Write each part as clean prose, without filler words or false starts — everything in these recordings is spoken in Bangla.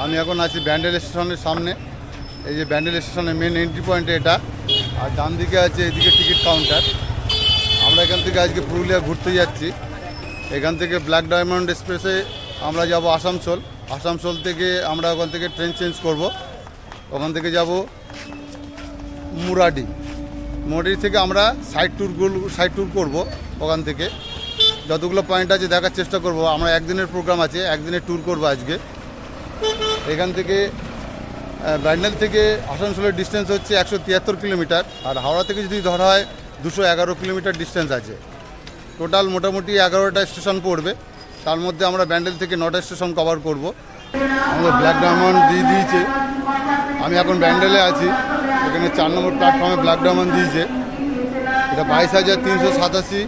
আমি এখন আছি ব্যান্ডেল স্টেশনের সামনে। এই যে ব্যান্ডেল স্টেশনের মেন এন্ট্রি পয়েন্ট এটা, আর ডান দিকে আছে এদিকে টিকিট কাউন্টার। আমরা এখান থেকে আজকে পুরুলিয়া ঘুরতে যাচ্ছি। এখান থেকে ব্ল্যাক ডায়মন্ড এক্সপ্রেসে আমরা যাব আসানসোল। আসানসোল থেকে আমরা ওখান থেকে ট্রেন চেঞ্জ করব, ওখান থেকে যাব মুরাডি। মুরাডি থেকে আমরা সাইড ট্যুর করব। ওখান থেকে যতগুলো পয়েন্ট আছে দেখার চেষ্টা করব। আমরা একদিনের প্রোগ্রাম আছে, একদিনের ট্যুর করব আজকে। এখান থেকে ব্যান্ডেল থেকে আসানসোলের ডিস্টেন্স হচ্ছে 173 কিলোমিটার, আর হাওড়া থেকে যদি ধরা হয় 211 কিলোমিটার ডিস্টেন্স আছে। টোটাল মোটামুটি 11টা স্টেশন পড়বে, তার মধ্যে আমরা ব্যান্ডেল থেকে 9টা স্টেশন কভার করব। আমাদের ব্ল্যাক ডায়মন্ড দিয়ে দিয়েছে। আমি এখন ব্যান্ডেলে আছি, এখানে 4 নম্বর প্ল্যাটফর্মে ব্ল্যাক ডায়মন্ড দিয়েছে। এটা 22,387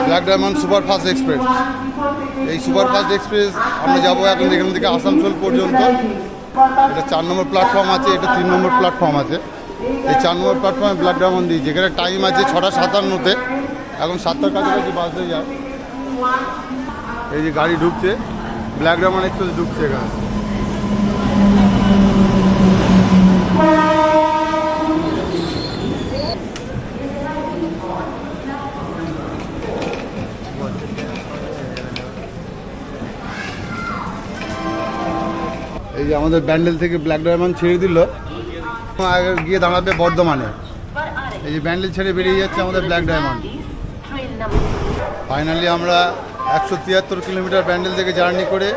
ব্ল্যাক ডায়মন্ড সুপারফাস্ট এক্সপ্রেস। এই সুপারফাস্ট এক্সপ্রেস আমরা যাবো এখন এখান থেকে আসানসোল পর্যন্ত। এটা 4 নম্বর প্ল্যাটফর্ম আছে, এটা 3 নম্বর প্ল্যাটফর্ম আছে। এই 4 নম্বর প্ল্যাটফর্মে ব্ল্যাক ডায়মন্ড দিয়েছে। এখানে টাইম আছে 6:57-তে, এখন 7টার কাছাকাছি বাস হয়ে যায়। এই যে গাড়ি ঢুকছে, ব্ল্যাক ডায়মন্ড এক্সপ্রেস ঢুকছে এখানে। এই যে আমাদের ব্যান্ডেল থেকে ব্ল্যাক ডায়মন্ড ছেড়ে দিল, আগে গিয়ে দাঁড়াবে বর্ধমানে। এই যে ব্যান্ডেল ছেড়ে বেরিয়ে যাচ্ছে আমাদের ব্ল্যাক ডায়মন্ড। ফাইনালি আমরা 173 কিলোমিটার ব্যান্ডেল থেকে জার্নি করে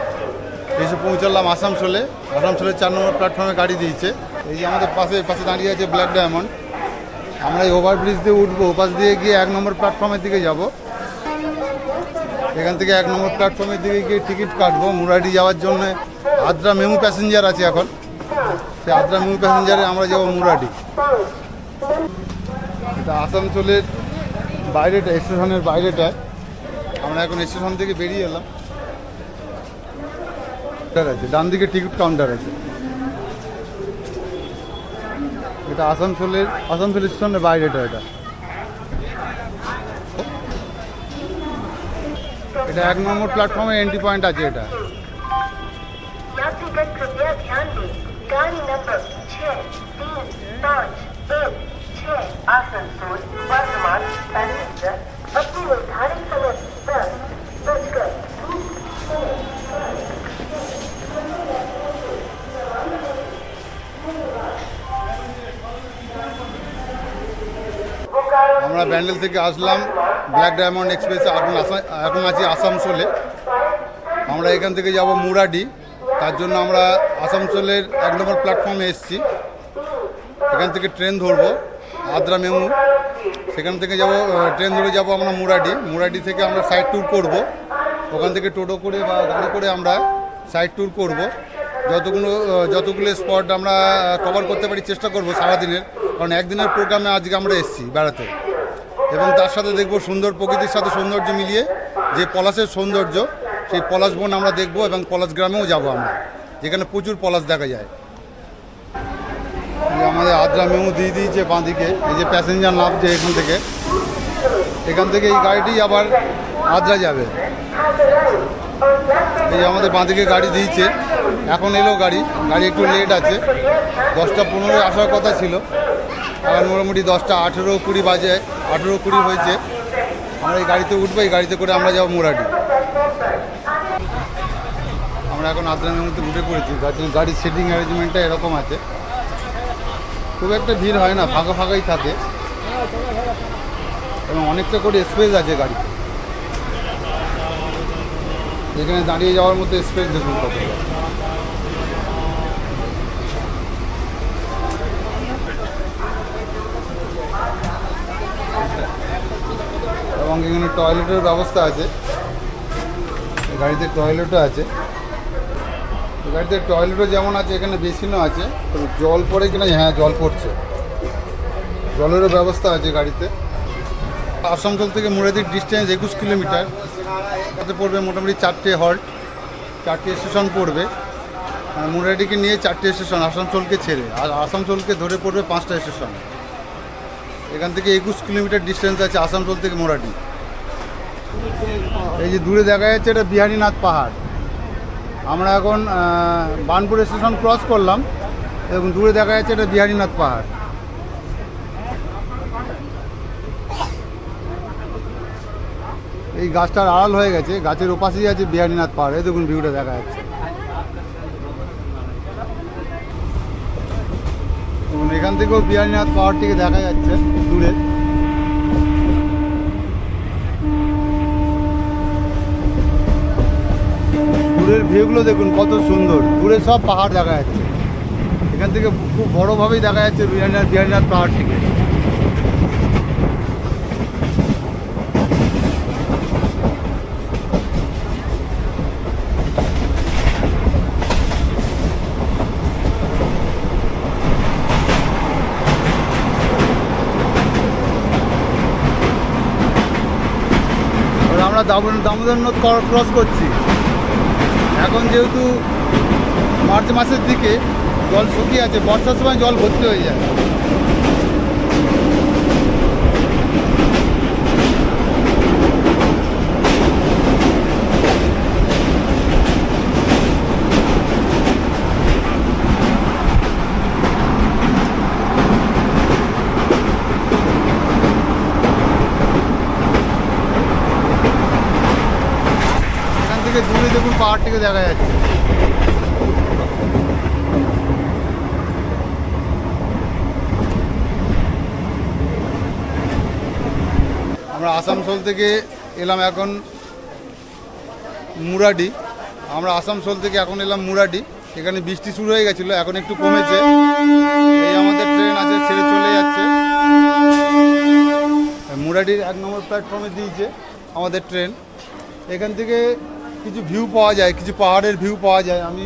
এসে পৌঁছালাম আসানসোলে। আসানসোলের 4 নম্বর প্ল্যাটফর্মে গাড়ি দিয়েছে। এই যে আমাদের পাশে দাঁড়িয়ে আছে ব্ল্যাক ডায়মন্ড। আমরা এই ওভারব্রিজ দিয়ে উঠবো, ওপাশ দিয়ে গিয়ে 1 নম্বর প্ল্যাটফর্মের দিকে যাব। এখান থেকে 1 নম্বর প্ল্যাটফর্মের দিকে গিয়ে টিকিট কাটবো মুরাডি যাওয়ার জন্য। আদ্রা মেমু প্যাসেঞ্জার আছে এখন, সেই আদ্রা মেমু প্যাসেঞ্জারে আমরা যাবো মুরাডি। এটা আসানসোলের বাইরেটা, স্টেশনের বাইরেটা। আমরা এখন স্টেশন থেকে বেরিয়ে এলাম। আছে ডান দিকে টিকিট কাউন্টার আছে। এটা আসানসোল স্টেশনের বাইরেটা। এটা 1 নম্বর প্ল্যাটফর্মে এন্ট্রি পয়েন্ট আছে। এটা आसनसोल वर्तमान पैसेंजर अपनी निर्धारित समय 10:20 আমরা ব্যান্ডেল থেকে আসলাম ব্ল্যাক ডায়মন্ড এক্সপ্রেসে। এখন আছি আসানসোলে। আমরা এখান থেকে যাব মুরাডি, তার জন্য আমরা আসানসোলের 1 নম্বর প্ল্যাটফর্মে এসেছি। এখান থেকে ট্রেন ধরবো আদ্রা মেমু, সেখান থেকে ট্রেন ধরে যাব আমরা মুরাডি। মুরাডি থেকে আমরা সাইড ট্যুর করব। ওখান থেকে টোটো করে বা গাড়ি করে আমরা সাইড ট্যুর করব। যতগুলো স্পট আমরা কভার করতে পারি চেষ্টা করব সারাদিনের, কারণ একদিনের প্রোগ্রামে আজকে আমরা এসেছি বেড়াতে। এবং তার সাথে দেখব সুন্দর প্রকৃতির সাথে সৌন্দর্য মিলিয়ে যে পলাশের সৌন্দর্য, সেই পলাশ বন আমরা দেখব। এবং পলাশ গ্রামেও যাব আমরা, যেখানে প্রচুর পলাশ দেখা যায়। আমাদের আদ্রা মেমু দিয়ে দিয়েছে বাঁদিকে। এই যে প্যাসেঞ্জার নামছে এখান থেকে এই গাড়িটি আবার আদ্রা যাবে। এই আমাদের বাঁদিকে গাড়ি দিয়েছে, এখন এলো গাড়ি একটু লেট আছে। 10:15 আসার কথা ছিল, এখন মোটামুটি 10:18-20 বাজে, 18:20 হয়েছে। আমরা এই গাড়িতে উঠবো, এই গাড়িতে করে আমরা যাবো মুরাডি। আমরা এখন আদ্রা মেমুতে উঠে পড়েছি। গাড়ির সিটিং অ্যারেঞ্জমেন্টটা এরকম আছে, খুব একটা ভিড় হয় না, ফাঁকাই থাকে এবং অনেকটা করে স্পেস আছে গাড়িতে। যেখানে দাঁড়িয়ে যাওয়ার মতো স্পেস দেখুন কত। এবং এখানে টয়লেটের ব্যবস্থা আছে, গাড়িতে টয়লেটও আছে। গাড়িতে টয়লেটও যেমন আছে, এখানে বেসিনও আছে। জল পড়ে কিনা? হ্যাঁ, জল পড়ছে, জলেরও ব্যবস্থা আছে গাড়িতে। আসানসোল থেকে মুরাদির ডিস্টেন্স 21 কিলোমিটার। তাতে পড়বে মোটামুটি 4টে হল্ট, 4টে স্টেশন পড়বে। মুরাডিকে নিয়ে 4টে স্টেশন আসানসোলকে ছেড়ে, আর আসানসোলকে ধরে পড়বে 5টা স্টেশন। এখান থেকে 21 কিলোমিটার ডিস্টেন্স আছে আসানসোল থেকে মুরাডি। এই যে দূরে দেখা যাচ্ছে, এটা বিহারীনাথ পাহাড়। আমরা এখন বার্নপুর স্টেশন ক্রস করলাম এবং দূরে দেখা যাচ্ছে এটা বিহারীনাথ পাহাড়। এই গাছটার আড়াল হয়ে গেছে, গাছের ওপাশেই আছে বিহারীনাথ পাহাড়। এই দেখুন ভিউটা দেখা যাচ্ছে। এবং এখান থেকেও বিহারীনাথ পাহাড়টিকে দেখা যাচ্ছে দূরে। দূরের ভিউগুলো দেখুন কত সুন্দর, দূরে সব পাহাড় দেখা যাচ্ছে। এখান থেকে খুব বড়োভাবেই দেখা যাচ্ছে বিহারীনাথ পাহাড়টিকে। আমরা দামোদর নদ ক্রস করছি। এখন যেহেতু মার্চ মাসের দিকে জল শুকিয়ে আছে, বর্ষার সময় জল ভর্তি হয়ে যায়। দূরে দেখুন পাহাড়টিকে দেখা যাচ্ছে। আমরা আসানসোল থেকে এলাম এখন মুরাডি। আমরা আসানসোল থেকে এখন এলাম মুরাডি। এখানে বৃষ্টি শুরু হয়ে গেছিলো, এখন একটু কমেছে। এই আমাদের ট্রেন আছে, ছেড়ে চলে যাচ্ছে। মুরাডির 1 নম্বর প্ল্যাটফর্মে দিয়েছে আমাদের ট্রেন। এখান থেকে কিছু ভিউ পাওয়া যায়, কিছু পাহাড়ের ভিউ পাওয়া যায়। আমি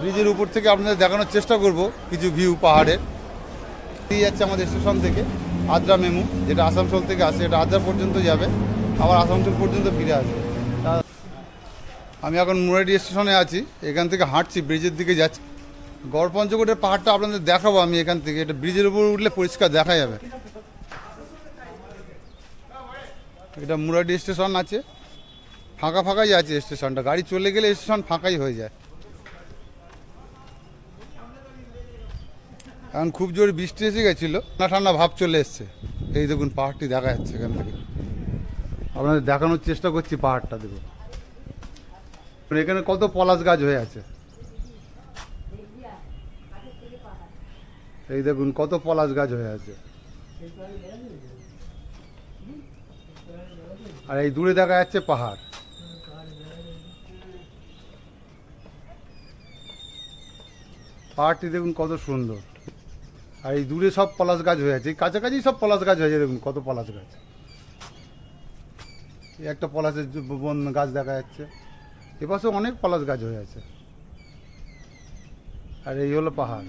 ব্রিজের উপর থেকে আপনাদের দেখানোর চেষ্টা করব কিছু ভিউ পাহাড়ের। দিয়ে যাচ্ছে আমাদের স্টেশন থেকে আদ্রা মেমু, যেটা আসানসোল থেকে আসে, এটা আদ্রা পর্যন্ত যাবে, আবার আসানসোল পর্যন্ত ফিরে আসবে। আমি এখন মুরাডি স্টেশনে আছি, এখান থেকে হাঁটছি, ব্রিজের দিকে যাচ্ছি। গড়পঞ্চকোটের পাহাড়টা আপনাদের দেখাবো আমি এখান থেকে। এটা ব্রিজের উপর উঠলে পরিষ্কার দেখা যাবে। এটা মুরাডি স্টেশন আছে, ফাঁকা ফাঁকাই আছে স্টেশনটা। গাড়ি চলে গেলে স্টেশন ফাঁকাই হয়ে যায়। এখন খুব জোরে বৃষ্টি এসে গেছিলো, ঠান্ডা ঠান্ডা ভাব চলে এসছে। এই দেখুন পাহাড়টি দেখা যাচ্ছে এখান থেকে, আপনাদের দেখানোর চেষ্টা করছি পাহাড়টা দেখুন। এখানে কত পলাশ গাছ হয়ে আছে, এই দেখুন কত পলাশ গাছ হয়ে আছে। আর এই দূরে দেখা যাচ্ছে পাহাড়। পাহাড়টি দেখুন কত সুন্দর। আর এই দূরে সব পলাশ গাছ হয়ে আছে, এই কাছাকাছি সব পলাশ গাছ হয়েছে। দেখুন কত পলাশ গাছ। এই একটা পলাশের গাছ দেখা যাচ্ছে, এপাশে অনেক পলাশ গাছ হয়ে আছে। আর এই হলো পাহাড়।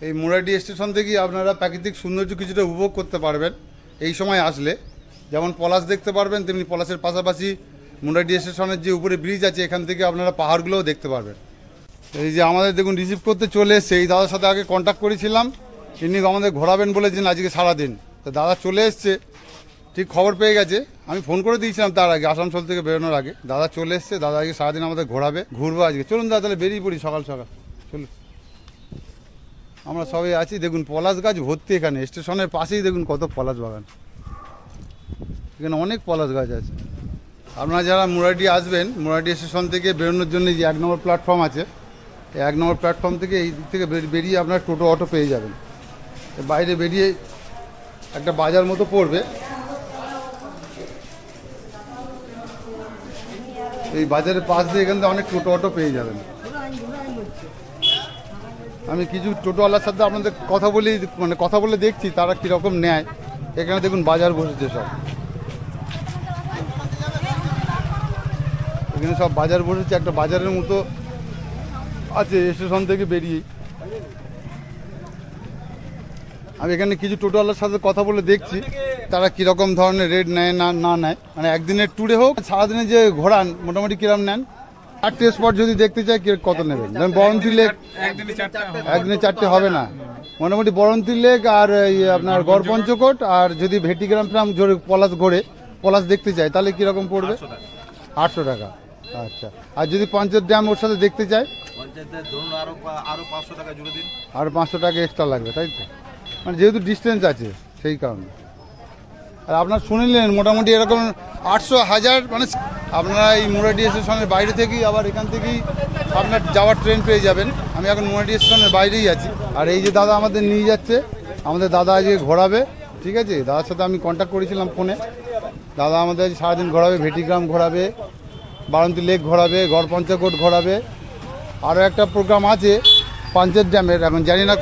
এই মুরাডি স্টেশন থেকে আপনারা প্রাকৃতিক সৌন্দর্য কিছুটা উপভোগ করতে পারবেন এই সময় আসলে। যেমন পলাশ দেখতে পারবেন, তেমনি পলাশের পাশাপাশি মুরাডি স্টেশনের যে উপরে ব্রিজ আছে, এখান থেকে আপনারা পাহাড়গুলোও দেখতে পারবেন। এই যে আমাদের দেখুন রিসিভ করতে চলে এসছে, এই দাদার সাথে আগে কন্ট্যাক্ট করেছিলাম, ইনি আমাদের ঘোরাবেন বলেছেন আজকে সারাদিন। তো দাদা চলে এসছে, ঠিক খবর পেয়ে গেছে। আমি ফোন করে দিয়েছিলাম তার আগে, আসানসোল থেকে বেরোনোর আগে। দাদা চলে এসছে, দাদা আজকে সারাদিন আমাদের ঘুরবো আজকে। চলুন দাদা তাহলে বেরিয়ে পড়ি সকাল সকাল, চলুন। আমরা সবাই আছি। দেখুন পলাশ গাছ ভর্তি এখানে, স্টেশনের পাশেই দেখুন কত পলাশ বাগান। এখানে অনেক পলাশ গাছ আছে। আপনারা যারা মুরাডি আসবেন, মুরাডি স্টেশন থেকে বেরোনোর জন্য যে 1 নম্বর প্ল্যাটফর্ম আছে, এই 1 নম্বর প্ল্যাটফর্ম থেকে এই দিক থেকে বেরিয়ে আপনার টোটো অটো পেয়ে যাবেন। বাইরে বেরিয়ে একটা বাজার মতো পড়বে, এই বাজারের পাশ দিয়ে এখান থেকে অনেক টোটো অটো পেয়ে যাবেন। আমি কিছু টোটোওয়ালার সাথে আপনাদের কথা বলে দেখছি তারা কীরকম নেয়। এখানে দেখুন বাজার বসেছে সব, এখানে সব বাজার বসেছে, একটা বাজারের মতো আছে স্টেশন থেকে বেরিয়ে। আমি এখানে কিছু টোটোওয়ালার সাথে কথা বলে দেখছি তারা কীরকম ধরনের রেট নেয় না নেয়। মানে একদিনের ট্যুরে হোক, সারাদিনে যে ঘোরান মোটামুটি কিরম নেন। 4টে স্পট যদি দেখতে চাই কত নেবেন? যেমন বরন্তি লেক একদিনে 4টে হবে না, মোটামুটি বরন্তি লেক আর আপনার গড়পঞ্চকোট, আর যদি ভেটিগ্রাম জোরে পলাশ দেখতে চাই তাহলে কীরকম পড়বে? 800 টাকা। আচ্ছা, আর যদি পঞ্চায়েত ড্যাম ওর সাথে দেখতে চাই? পঞ্চায়েতের ধরুন আরো 500 টাকা জুড়ে দিন। আর 500 টাকা এক্সট্রা লাগবে, তাই তো? মানে যেহেতু ডিস্টেন্স আছে সেই কারণে। আর আপনার শুনলেন মোটামুটি এরকম 800-1000, মানে আপনারা এই মুরাডি স্টেশনের বাইরে থেকেই আবার এখান থেকেই আপনার যাওয়ার ট্রেন পেয়ে যাবেন। আমি এখন মুরাডি স্টেশনের বাইরেই আছি। আর এই যে দাদা আমাদের নিয়ে যাচ্ছে, আমাদের দাদা আজকে ঘোরাবে, ঠিক আছে? দাদার সাথে আমি কন্ট্যাক্ট করেছিলাম ফোনে। দাদা আমাদের আজ সারাদিন ঘোরাবে, ভেটিগ্রাম ঘোরাবে, বারান্তি লেক ঘোরাবে, গড় পঞ্চকোট ঘোরাবে। আরও একটা প্রোগ্রাম আছে পঞ্চায়েত ড্যামের, এখন জানি না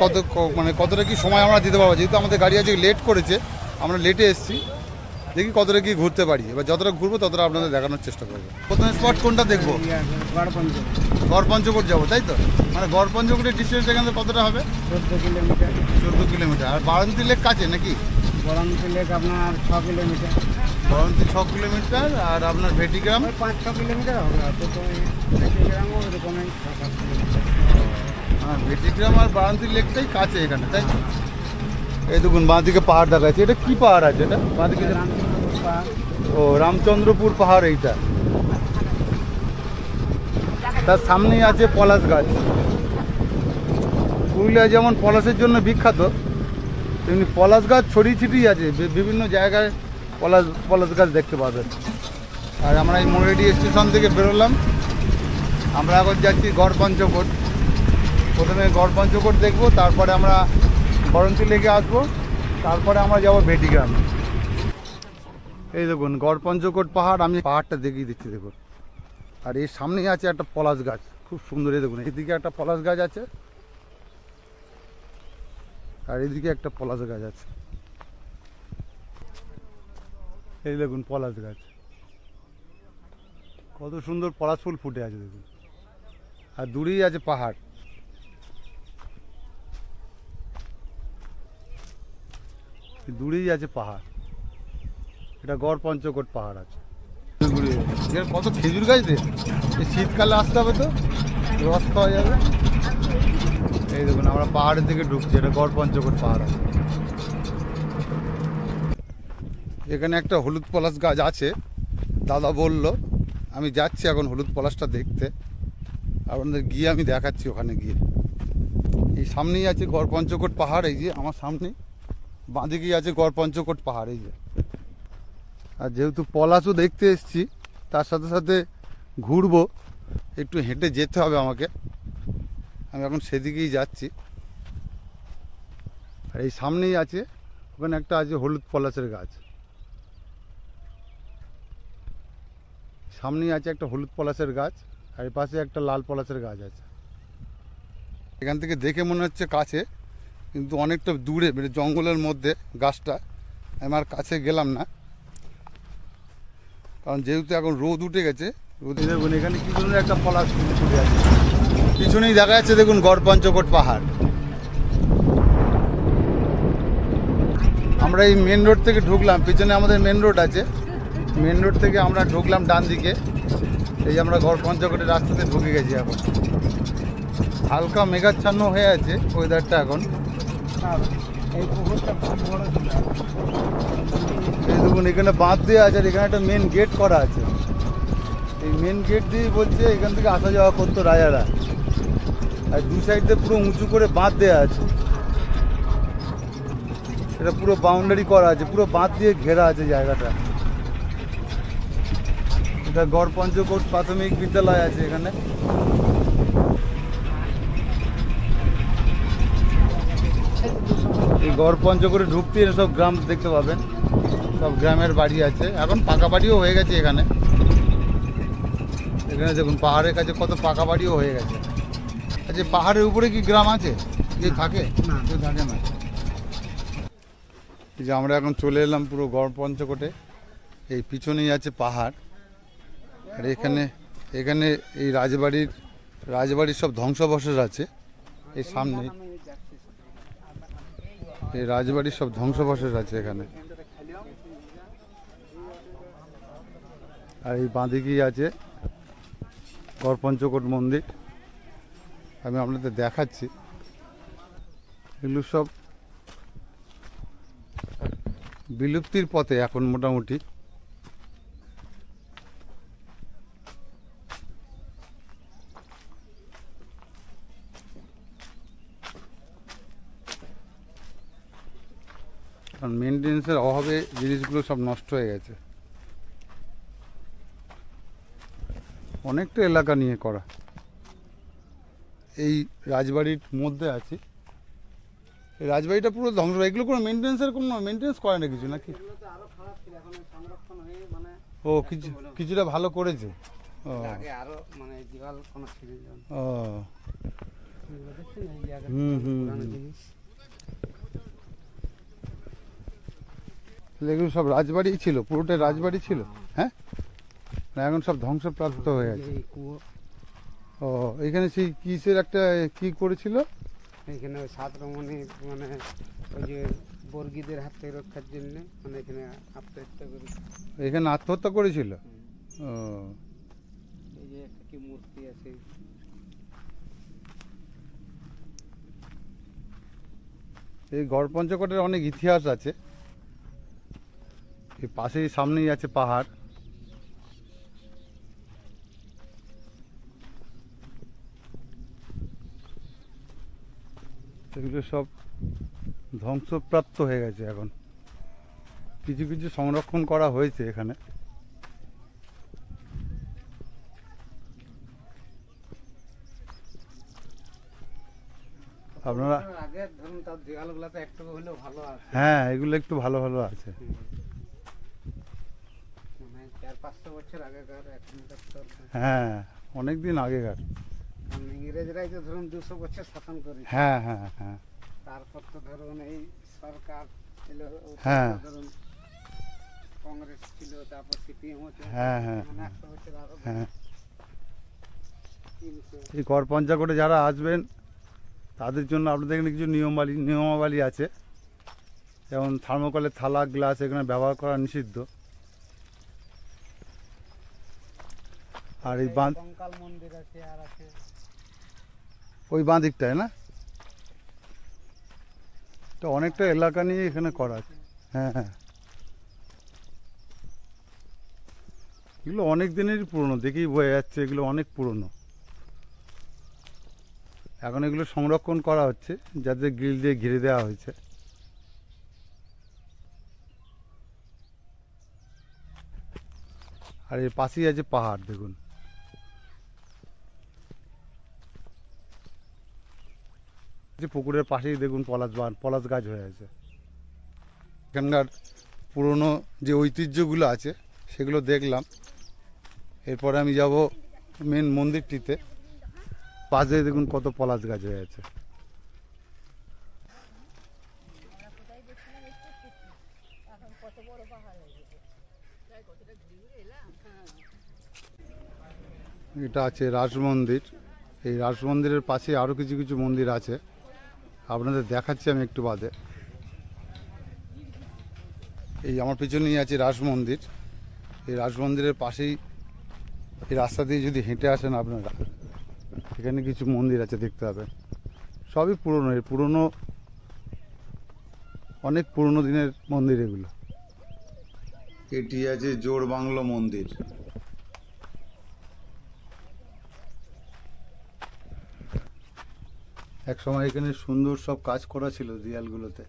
মানে কতটা কি সময় আমরা দিতে পারবো, যেহেতু আমাদের গাড়ি আজকে লেট করেছে, আমরা লেটে এসেছি। দেখি কতটা কি ঘুরতে পারি, এবার যতটা ঘুরবো ততটা আপনাদের দেখানোর চেষ্টা করবো। প্রথমে স্পট কোনটা দেখবো? গড় পঞ্চকোট যাবো, তাই তো? মানে গড় পঞ্চকোটের ডিস্টেন্স এখান থেকে কতটা হবে? 14 কিলোমিটার। 14 কিলোমিটার। আর বারান্তি লেক কাছে নাকি? বারান্তি লেক আপনার 6 কিলোমিটার। বারান্তি 6 কিলোমিটার, আর আপনার ভেটিগ্রাম 5-6 কিলোমিটার হবে। তো ভেটিগ্রামও ওরকমই 6-7 কিলোমিটার। হ্যাঁ, ভেটিগ্রাম আর বারান্তি লেকটাই কাছে এখানে, তাই তো? এই দেখুন বাঁদিকে পাহাড় দেখা যাচ্ছে। এটা কি পাহাড় আছে এটা বাঁদিকে? ও রামচন্দ্রপুর পাহাড় এইটা। তার সামনেই আছে পলাশ গাছ। পুরুলিয়া যেমন পলাশের জন্য বিখ্যাত, তেমনি পলাশ গাছ ছড়িয়ে ছিটিয়ে আছে বিভিন্ন জায়গায়। পলাশ গাছ দেখতে পাবেন। আর আমরা এই মুরাডি স্টেশন থেকে বেরোলাম, আমরা এখন যাচ্ছি গড় পঞ্চকোট। প্রথমে গড় পঞ্চকোট দেখবো, তারপরে আমরা বরন্তি লেকে আসবো, তারপরে আমরা যাবো ভেটিগ্রামে। এই দেখুন গড় পঞ্চকোট পাহাড়, আমি পাহাড়টা দেখিয়ে দিচ্ছি দেখুন। আর এর সামনেই আছে একটা পলাশ গাছ, খুব সুন্দর। এই দেখুন এদিকে একটা পলাশ গাছ আছে, আর এদিকে একটা পলাশ গাছ আছে। এই দেখুন পলাশ গাছ, কত সুন্দর পলাশ ফুল ফুটে আছে দেখুন। আর দূরেই আছে পাহাড়। দূরেই আছে পাহাড়, এটা গড় পঞ্চকোট পাহাড় আছে। কত খেজুর গাছ রে, এই শীতকালে আসতে হবে তো, রস খাওয়া যাবে। এই দেখুন আমরা পাহাড়ের দিকে ঢুকছি, এটা গড় পঞ্চকোট পাহাড় আছে। এখানে একটা হলুদ পলাশ গাছ আছে, দাদা বলল। আমি যাচ্ছি এখন হলুদ পলাশটা দেখতে, আপনাদের গিয়ে আমি দেখাচ্ছি ওখানে গিয়ে। এই সামনেই আছে গড় পঞ্চকোট পাহাড়, এই যে আমার সামনেই বাঁদিকেই আছে গড় পঞ্চকোট পাহাড়, এই যে। আর যেহেতু পলাশও দেখতে এসেছি, তার সাথে সাথে ঘুরবো, একটু হেঁটে যেতে হবে আমাকে। আমি এখন সেদিকেই যাচ্ছি। আর এই সামনেই আছে, ওখানে একটা আছে হলুদ পলাশের গাছ, সামনেই আছে একটা হলুদ পলাশের গাছ, আর এই পাশে একটা লাল পলাশের গাছ আছে। এখান থেকে দেখে মনে হচ্ছে কাছে, কিন্তু অনেকটা দূরে, মানে জঙ্গলের মধ্যে গাছটা। আমি আর কাছে গেলাম না, কারণ যেহেতু এখন রোদ উঠে গেছে। রোদে দেখুন এখানে কি ধরনের একটা পলাশ ফুটে আছে, পিছনেই দেখা যাচ্ছে দেখুন গড় পঞ্চকোট পাহাড়। আমরা এই মেন রোড থেকে ঢুকলাম, পিছনে আমাদের মেন রোড আছে। মেন রোড থেকে আমরা ঢুকলাম ডান দিকে, এই আমরা গড় পঞ্চকোটের রাস্তাতে ঢুকে গেছি। এখন হালকা মেঘাচ্ছন্ন হয়ে আছে ওয়েদারটা এখন। এই পুকুরটা খুব বড় ছিল। এই দেখুন এখানে বাঁধ দেওয়া আছে, আর এখানে একটা মেন গেট করা আছে। এই মেন গেট দিয়ে বলছে এখান থেকে আসা যাওয়া করতো রাজারা। আর দু সাইড দিয়ে পুরো উঁচু করে বাঁধ দেওয়া আছে, এটা পুরো বাউন্ডারি করা আছে, পুরো বাঁধ দিয়ে ঘেরা আছে জায়গাটা। এটা গড় পঞ্চকোট প্রাথমিক বিদ্যালয় আছে এখানে। এই গড় পঞ্চকোটে ঢুকতে সব গ্রাম দেখতে পাবেন, সব গ্রামের বাড়ি আছে। এখন পাকা বাড়িও হয়ে গেছে এখানে। এখানে দেখুন পাহাড়ের কাছে কত পাকা বাড়িও হয়ে গেছে। আচ্ছা, পাহাড়ের উপরে কি গ্রাম আছে? যে থাকে না, কেউ থাকে না। এই যে আমরা এখন চলে এলাম পুরো গড় পঞ্চকোটে। এই পিছনেই আছে পাহাড়, আর এখানে এই রাজবাড়ির সব ধ্বংসাবশেষ আছে এই সামনে। এই রাজবাড়ির সব ধ্বংসাবশেষ আছে এখানে। আর এই বাঁদিকেই আছে গড় পঞ্চকোট মন্দির, আমি আপনাদের দেখাচ্ছি। এগুলো সব বিলুপ্তির পথে এখন মোটামুটি। কারণ মেনটেন্সের অভাবে জিনিসগুলো সব নষ্ট হয়ে গেছে। অনেকটা এলাকা নিয়ে করা। এই রাজবাড়ির মধ্যে আছি। এই রাজবাড়িটা পুরো ধ্বংস। এগুলো কোনো মেনটেন্স করে না কিছু নাকি? এগুলো তো আরো খারাপ ছিল, এখন সংরক্ষণ হয়ে মানে ও কিছুটা ভালো করেছে। ও আগে আরো মানে দিওয়াল কোনো ছিল না। ও এগুলো দেখছেন এই জায়গা পুরানো জিনিস। এগুলো সব রাজবাড়ি ছিল, পুরোটাই রাজবাড়ি ছিল। হ্যাঁ, না এখন সব ধ্বংসপ্রাপ্ত হয়ে গেছে। এই কুয়ো, ও এখানে সেই কিসের একটা কি করেছিল? এখানে ওই 7 রমণী মানে ওই যে বর্গীদের হাত থেকে রক্ষার জন্য মানে এখানে আত্মহত্যা করেছে। এখানে আত্মহত্যা করেছিল। ও এই যে একটা কি মূর্তি আছে, এই গড় পঞ্চকোটের অনেক ইতিহাস আছে। এই পাশেই সামনেই আছে পাহাড়। এগুলো সব ধ্বংসপ্রাপ্ত হয়ে গেছে। এখন কিছু কিছু সংরক্ষণ করা হয়েছে এখানে। আপনারা আগে ধরুন তার দেওয়ালগুলো তো একটু হলেও ভালো আছে। হ্যাঁ, এগুলো একটু ভালো ভালো আছে। মানে 400-500 বছর আগেকার, এখনকার তো হ্যাঁ, অনেক দিন আগেকার। কারণ ইংরেজরাই তো ধরুন 200 বছর শাসন করেছে। হ্যাঁ হ্যাঁ হ্যাঁ তারপর তো ধরুন এই সরকার ছিল, হ্যাঁ। ধরুন কংগ্রেস ছিল, তারপর সিপিএম হচ্ছে। হ্যাঁ, হ্যাঁ, মানে 100 বছর আরো হ্যাঁ। 300। এই গড় পঞ্চকোটে যারা আসবেন তাদের জন্য আপনাদের এখানে কিছু নিয়মাবলী আছে। যেমন থার্মোকলের থালা, গ্লাস এখানে ব্যবহার করা নিষিদ্ধ। আর এই বাঁধ, কঙ্কাল মন্দির আছে আর আছে। ওই বাঁদিকটায় না, তো অনেকটা এলাকা নিয়ে এখানে করা আছে। হ্যাঁ হ্যাঁ, এগুলো অনেক দিনেরই পুরনো, দেখেই বোঝা যাচ্ছে এগুলো অনেক পুরনো। এখন এগুলো সংরক্ষণ করা হচ্ছে, যাতে গ্রিল দিয়ে ঘিরে দেওয়া হয়েছে। আর এর পাশেই আছে পাহাড়, দেখুন। পুকুরের পাশেই দেখুন পলাশ গাছ হয়ে আছে। এখানকার পুরনো যে ঐতিহ্যগুলো আছে সেগুলো দেখলাম। এরপরে আমি যাব মেন মন্দিরটিতে। পাশে দেখুন কত পলাশ গাছ হয়ে আছে। এটা আছে রাজ মন্দির। এই রাজ মন্দিরের পাশে আরও কিছু কিছু মন্দির আছে, আপনাদের দেখাচ্ছি আমি একটু বাদে। এই আমার পিছনেই আছে রাজ মন্দির। এই রাজ মন্দিরের পাশেই এই রাস্তা দিয়ে যদি হেঁটে আসেন আপনারা, এখানে কিছু মন্দির আছে, দেখতে পাবেন। সবই পুরনো, এর পুরনো, অনেক পুরনো দিনের মন্দির এগুলো। এটি আছে জোড় বাংলো মন্দির। এক সময় এখানে সুন্দর সব কাজ করা ছিল দেয়ালগুলোতে,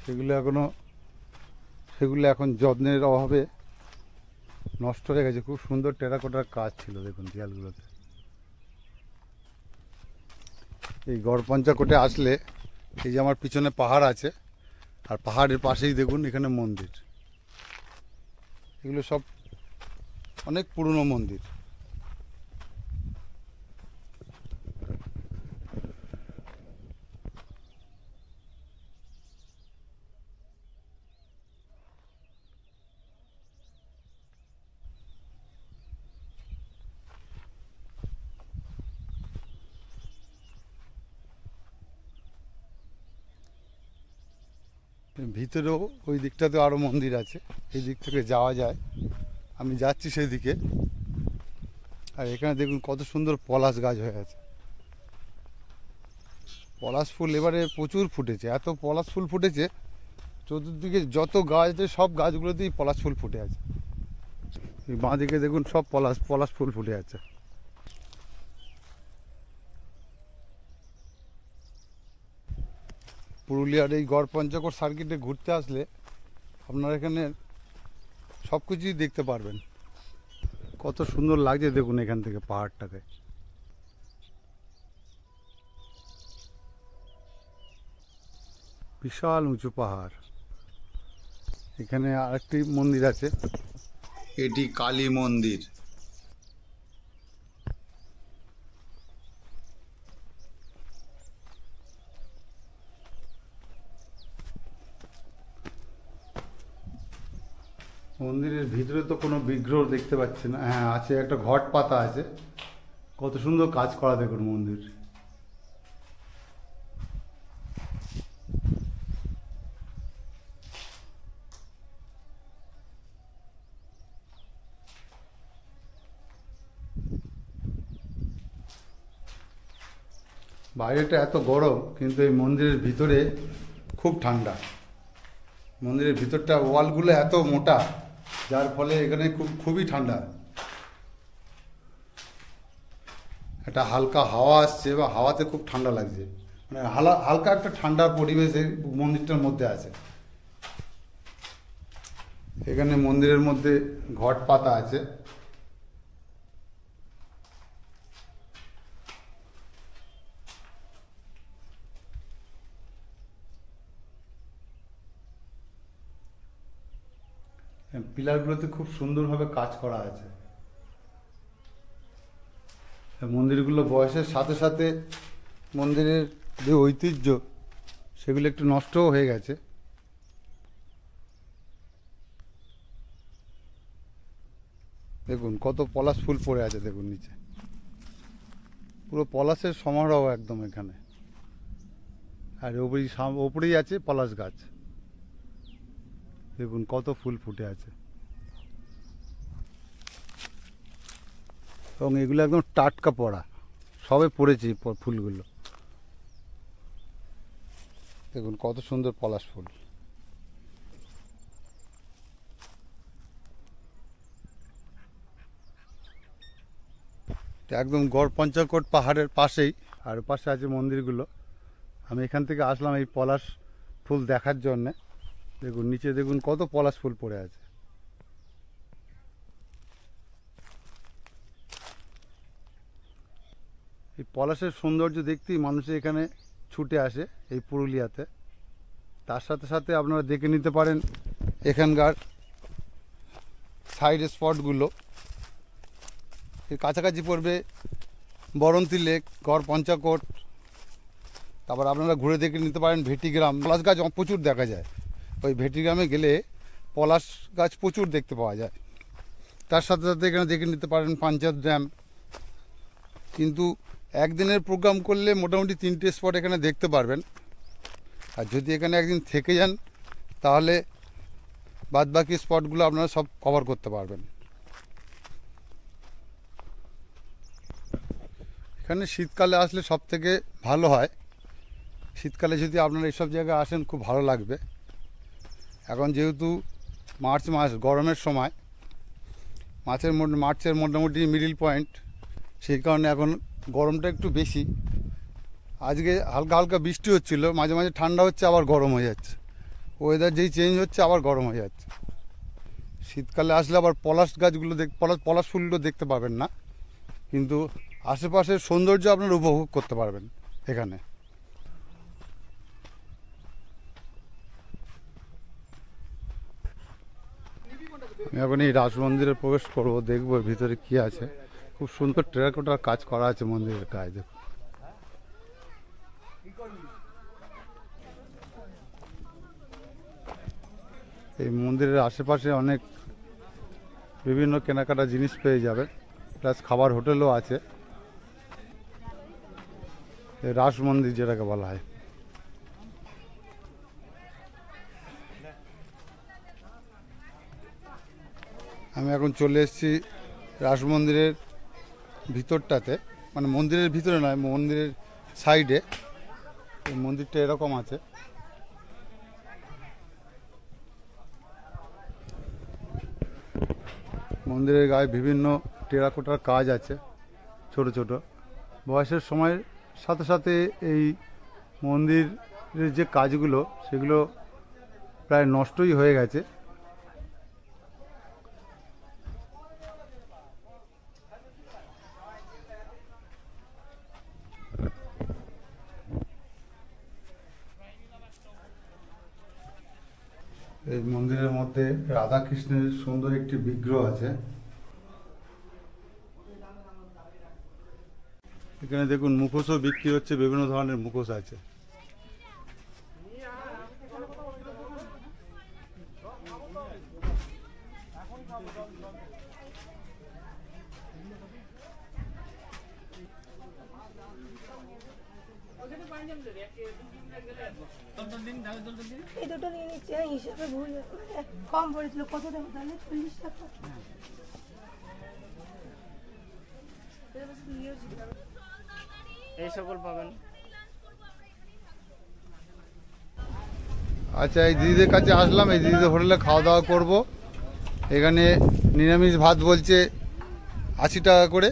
সেগুলো এখন যত্নের অভাবে নষ্ট হয়ে গেছে। খুব সুন্দর টেরাকোটার কাজ ছিল দেখুন দেয়ালগুলোতে। এই গড় পঞ্চকোটে আসলে এই যে আমার পিছনে পাহাড় আছে, আর পাহাড়ের পাশেই দেখুন এখানে মন্দির। এগুলো সব অনেক পুরনো মন্দির। ভিতরেও ওই দিকটাতে আরও মন্দির আছে, এই দিক থেকে যাওয়া যায়। আমি যাচ্ছি সেই দিকে। আর এখানে দেখুন কত সুন্দর পলাশ গাছ হয়ে আছে। পলাশ ফুল এবারে প্রচুর ফুটেছে, এত পলাশ ফুল ফুটেছে, চতুর্দিকে যত গাছ আছে সব গাছগুলোতেই পলাশ ফুল ফুটে আছে। এই বাঁ দিকে দেখুন সব পলাশ ফুল ফুটে আছে। পুরুলিয়ার এই গড় পঞ্চকোট সার্কিটে ঘুরতে আসলে আপনারা এখানে সব কিছুই দেখতে পারবেন। কত সুন্দর লাগছে দেখুন এখান থেকে পাহাড়টাকে। বিশাল উঁচু পাহাড়। এখানে আরেকটি মন্দির আছে, এটি কালী মন্দির। মন্দিরের ভিতরে তো কোনো বিগ্রহ দেখতে পাচ্ছি না। হ্যাঁ আছে, একটা ঘট পাতা আছে। কত সুন্দর কাজ করা দেখুন মন্দির। বাইরেটা এত গরম কিন্তু এই মন্দিরের ভিতরে খুব ঠান্ডা। মন্দিরের ভিতরটা ওয়ালগুলো এত মোটা, যার ফলে এখানে খুবই ঠান্ডা। একটা হালকা হাওয়া আসছে বা হাওয়াতে খুব ঠান্ডা লাগছে, মানে হালকা একটা ঠান্ডা পরিবেশে মন্দিরটার মধ্যে আছে। এখানে মন্দিরের মধ্যে ঘট পাতা আছে। পিলারগুলোতে খুব সুন্দরভাবে কাজ করা আছে। মন্দিরগুলো বয়সের সাথে সাথে মন্দিরের যে ঐতিহ্য সেগুলো একটু নষ্টও হয়ে গেছে। দেখুন কত পলাশ ফুল পড়ে আছে, দেখুন নিচে পুরো পলাশের সমারোহ একদম এখানে। আর ওপরেই আছে পলাশ গাছ, দেখুন কত ফুল ফুটে আছে। এবং এগুলো একদম টাটকা পড়া, সবে পড়েছে ফুলগুলো। দেখুন কত সুন্দর পলাশ ফুল। একদম গড় পঞ্চকোট পাহাড়ের পাশেই, আর পাশে আছে মন্দিরগুলো। আমি এখান থেকে আসলাম এই পলাশ ফুল দেখার জন্যে। দেখুন নিচে দেখুন কত পলাশ ফুল পড়ে আছে। এই পলাশের সৌন্দর্য দেখতেই মানুষে এখানে ছুটে আসে এই পুরুলিয়াতে। তার সাথে সাথে আপনারা দেখে নিতে পারেন এখানকার সাইড স্পটগুলো। এর কাছাকাছি পড়বে বরন্তি লেক, গড় পঞ্চকোট। তারপর আপনারা ঘুরে দেখে নিতে পারেন ভেটিগ্রাম। পলাশ গাছ প্রচুর দেখা যায়, ওই ভেটিগ্রামে গেলে পলাশ গাছ প্রচুর দেখতে পাওয়া যায়। তার সাথে সাথে এখানে দেখে নিতে পারেন পাঞ্চায়েত ড্যাম। কিন্তু একদিনের প্রোগ্রাম করলে মোটামুটি 3টে স্পট এখানে দেখতে পারবেন। আর যদি এখানে একদিন থেকে যান তাহলে বাদবাকি স্পটগুলো আপনারা সব কভার করতে পারবেন। এখানে শীতকালে আসলে সব থেকে ভালো হয়। শীতকালে যদি আপনারা এইসব জায়গায় আসেন খুব ভালো লাগবে। এখন যেহেতু মার্চ মাস, গরমের সময়, মার্চের মোটামুটি মিডিল পয়েন্ট, সেই কারণে এখন গরমটা একটু বেশি। আজকে হালকা হালকা বৃষ্টি হচ্ছিল, মাঝে মাঝে ঠান্ডা হচ্ছে আবার গরম হয়ে যাচ্ছে। ওয়েদার যেই চেঞ্জ হচ্ছে আবার গরম হয়ে যাচ্ছে। শীতকালে আসলে আবার পলাশ গাছগুলো পলাশ ফুলগুলো দেখতে পাবেন না, কিন্তু আশেপাশের সৌন্দর্য আপনারা উপভোগ করতে পারবেন এখানে। আমি এখন এই রাজ মন্দিরে প্রবেশ করব, দেখবো ভিতরে কি আছে। খুব সুন্দর টেরাকোটার কাজ করা আছে মন্দিরের গায়ে, দেখুন। এই মন্দিরের আশেপাশে অনেক বিভিন্ন কেনাকাটা জিনিস পেয়ে যাবে, প্লাস খাবার হোটেলও আছে। এই রাস মন্দির যেটাকে বলা হয়। আমি এখন চলে এসেছি রাস মন্দিরের ভিতরটাতে, মানে মন্দিরের ভিতরে নয়, মন্দিরের সাইডে। এই মন্দিরটা এরকম আছে। মন্দিরের গায়ে বিভিন্ন টেরাকোটার কাজ আছে, ছোট ছোট। বয়সের সময়ের সাথে সাথে এই মন্দির যে কাজগুলো সেগুলো প্রায় নষ্টই হয়ে গেছে। এই মন্দিরের মধ্যে রাধা কৃষ্ণের সুন্দর একটি বিগ্রহ আছে। এখানে দেখুন মুখোশও বিক্রি হচ্ছে, বিভিন্ন ধরনের মুখোশ আছে। এই দুটো নিয়ে নিচ্ছি, হিসেবে ভুল কম পড়েছিল। কত দেবো তাহলে? 40 টাকা। এই সকল পাবেন। আচ্ছা, এই দিদিদের কাছে আসলাম, এই দিদিদের হোটেলে খাওয়া দাওয়া করব। এখানে নিরামিষ ভাত বলছে 80 টাকা করে,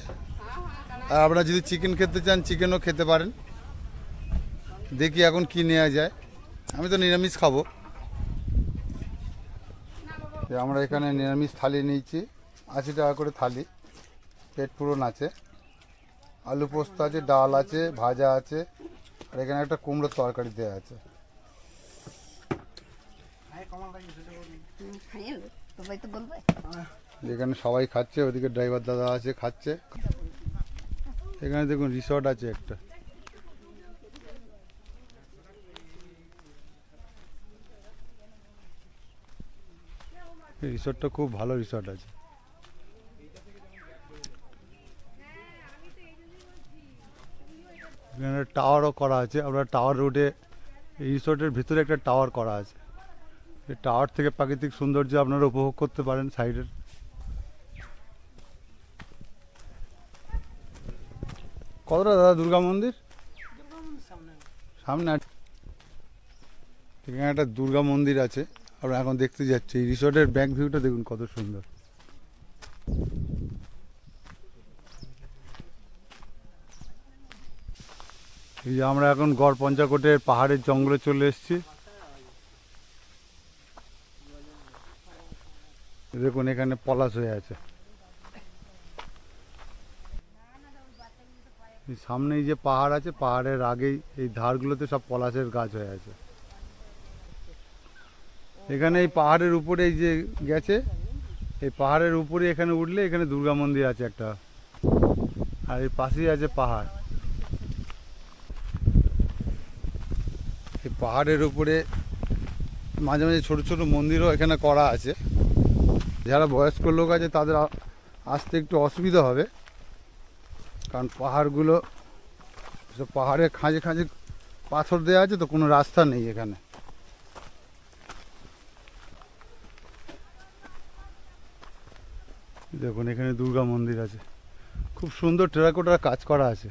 আর আপনারা যদি চিকেন খেতে চান চিকেনও খেতে পারেন। দেখি এখন কি নেওয়া যায়, আমি তো নিরামিষ খাবো। আমরা এখানে নিরামিষ থালি নিয়েছি, 80 টাকা করে থালি, পেট পূরণ আছে। আলু পোস্ত আছে, ডাল আছে, ভাজা আছে, আর এখানে একটা কুমড়োর তরকারি দেওয়া আছে। এখানে সবাই খাচ্ছে, ওদিকে ড্রাইভার দাদা আছে খাচ্ছে। এখানে দেখুন রিসর্ট আছে একটা। এই রিসর্টটা খুব ভালো রিসর্ট আছে। এখানে টাওয়ারও করা আছে। আপনার টাওয়ার রোডে এই রিসর্টের ভিতরে একটা টাওয়ার করা আছে। এই টাওয়ার থেকে প্রাকৃতিক সৌন্দর্য আপনারা উপভোগ করতে পারেন সাইডের। কতটা দাদা দুর্গা মন্দির? সামনে এখানে একটা দুর্গা মন্দির আছে, আমরা এখন দেখতে যাচ্ছি। এই রিসর্টের ব্যাক ভিউটা দেখুন কত সুন্দর। এই যে আমরা এখন গড় পঞ্চাকোটের পাহাড়ের জঙ্গলে চলে এসেছি। দেখুন এখানে পলাশ হয়ে আছে। সামনেই যে পাহাড় আছে, পাহাড়ের আগেই এই ধারগুলোতে সব পলাশের গাছ হয়ে আছে। এখানে এই পাহাড়ের উপরে এই যে গেছে, এই পাহাড়ের উপরে এখানে উঠলে এখানে দুর্গা মন্দির আছে একটা, আর এই পাশেই আছে পাহাড়। এই পাহাড়ের উপরে মাঝে মাঝে ছোট ছোট মন্দিরও এখানে করা আছে। যারা বয়স্ক লোক আছে তাদের আসতে একটু অসুবিধা হবে, কারণ পাহাড়গুলো সব পাহাড়ের খাঁজে খাঁজে পাথর দেওয়া আছে, তো কোনো রাস্তা নেই এখানে। দেখুন এখানে দুর্গা মন্দির আছে, খুব সুন্দর টেরাকোটার কাজ করা আছে।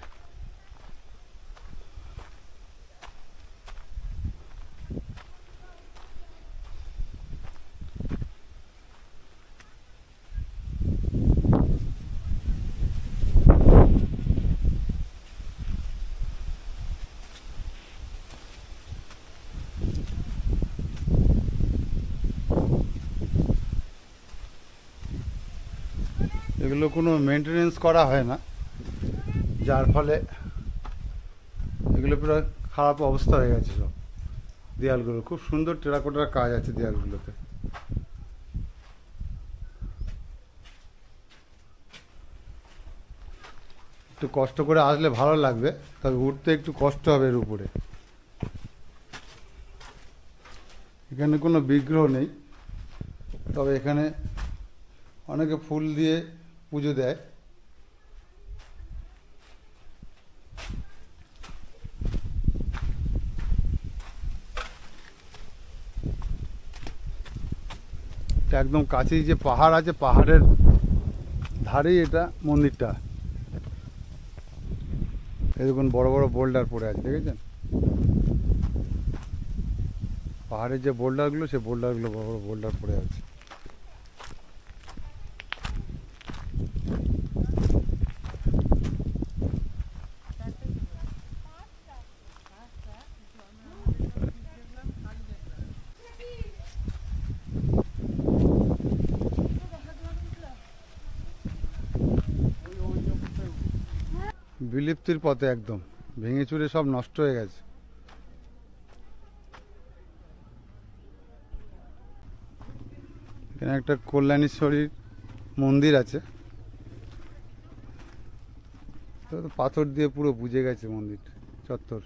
এগুলো কোনো মেনটেনেন্স করা হয় না, যার ফলে এগুলো পুরো খারাপ অবস্থা হয়ে গেছে। সব দেয়ালগুলো খুব সুন্দর টেরাকোটার কাজ আছে দেয়ালগুলোতে। একটু কষ্ট করে আসলে ভালো লাগবে, তবে উঠতে একটু কষ্ট হবে এর উপরে। এখানে কোনো বিগ্রহ নেই, তবে এখানে অনেকে ফুল দিয়ে পুজো দেয়। এটা একদম কাছেই যে পাহাড় আছে, পাহাড়ের ধারেই এটা মন্দিরটা। এই দেখুন বড় বড় বোল্ডার পড়ে আছে, দেখেছেন? পাহাড়ের যে বোল্ডারগুলো, সেই বোল্ডারগুলো বড় বড় বোল্ডার পড়ে আছে। বিলুপ্তির পথে একদম, ভেঙে চুরে সব নষ্ট হয়ে গেছে। এখানে একটা কল্যাণেশ্বরীর মন্দির আছে, তো পাথর দিয়ে পুরো বুঝে গেছে মন্দির চত্বর,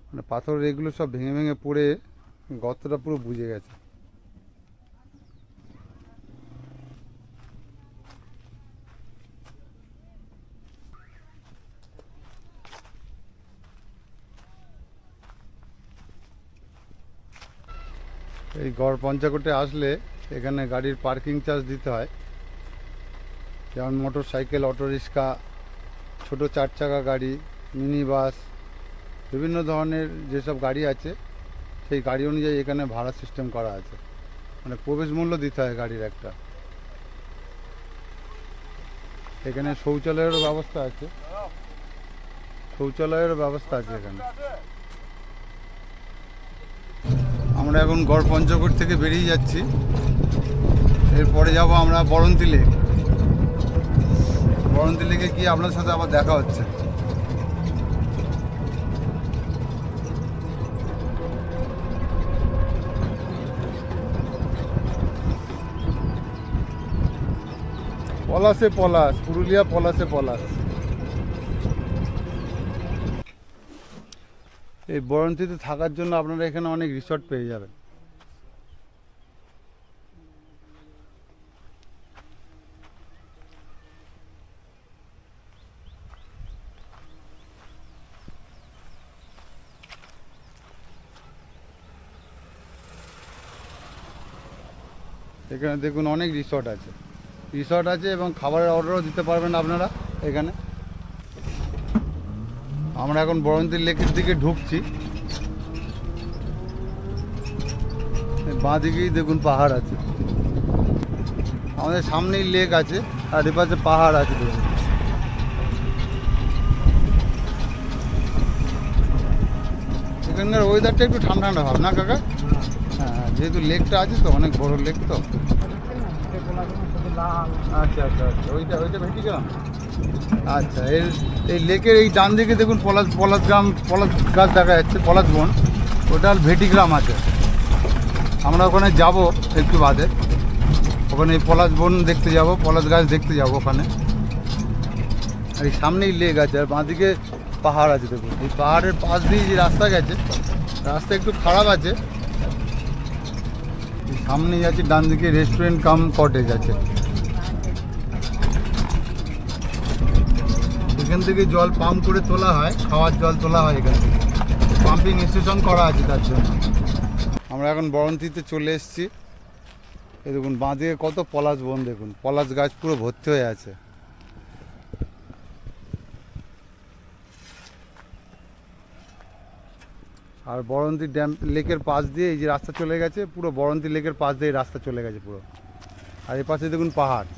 মানে পাথর এগুলো সব ভেঙে ভেঙে পড়ে গর্তটা পুরো বুঝে গেছে। এই গড় পঞ্চাকোটে আসলে এখানে গাড়ির পার্কিং চার্জ দিতে হয়, যেমন মোটর সাইকেল, অটোরিক্সা, ছোটো 4 চাকা গাড়ি, মিনি বাস, বিভিন্ন ধরনের যেসব গাড়ি আছে সেই গাড়ি অনুযায়ী এখানে ভাড়া সিস্টেম করা আছে, মানে প্রবেশ মূল্য দিতে হয় গাড়ির একটা। এখানে শৌচালয়েরও ব্যবস্থা আছে, এখানে। আমরা এখন গড় পঞ্চকোট থেকে বেরিয়ে যাচ্ছি, এরপরে যাব আমরা বরন্তী লেক। বরন্তী লেকে গিয়ে আপনার সাথে আবার দেখা হচ্ছে। পলাশে পলাশ, পুরুলিয়া পলাশে পলাশ। এই বরন্তীতে থাকার জন্য আপনারা এখানে অনেক রিসর্ট পেয়ে যাবেন। এখানে দেখুন অনেক রিসর্ট আছে এবং খাবারের অর্ডারও দিতে পারবেন আপনারা এখানে। আমরা এখন বরন্তী লেকের দিকে ঢুকছি। বাঁ দিকেই দেখুন পাহাড় আছে, আমাদের সামনেই লেক আছে আর এপাশে পাহাড় আছে দেখুন। এখানকার ওয়েদারটা একটু ঠান্ডা ঠান্ডা ভাব না কাকা? হ্যাঁ, যেহেতু লেকটা আছে তো, অনেক বড় লেক তো। আচ্ছা আচ্ছা আচ্ছা, ওইটা ভেটি গেলাম। আচ্ছা, এই লেকের এই ডান দিকে দেখুন পলাশ গাছ দেখা যাচ্ছে, পলাশ বন, ওটা ভেটি গ্রাম আছে। আমরা ওখানে যাব একটু বাদে, ওখানে পলাশ বন দেখতে যাব, পলাশ গাছ দেখতে যাব ওখানে। আর এই সামনেই লেক আছে আর বাঁদিকে পাহাড় আছে দেখুন। এই পাহাড়ের পাশ দিয়ে যে রাস্তা গেছে, রাস্তা একটু খারাপ আছে। সামনেই আছে ডান দিকে রেস্টুরেন্ট কাম কটেজ আছে। এখান থেকে জল পাম্প করে তোলা হয়, খাওয়ার জল তোলা হয় এখান থেকে, পাম্পিং স্টেশন করা আছে তার জন্য। আমরা এখন বরন্তীতে চলে এসেছি। এই দেখুন বাঁদিকে কত পলাশ বন, দেখুন পলাশ গাছ পুরো ভর্তি হয়ে আছে। আর বরন্তী ড্যাম লেকের পাশ দিয়ে এই যে রাস্তা চলে গেছে, পুরো বরন্তী লেকের পাশ দিয়ে রাস্তা চলে গেছে পুরো। আর এ পাশে দেখুন পাহাড়,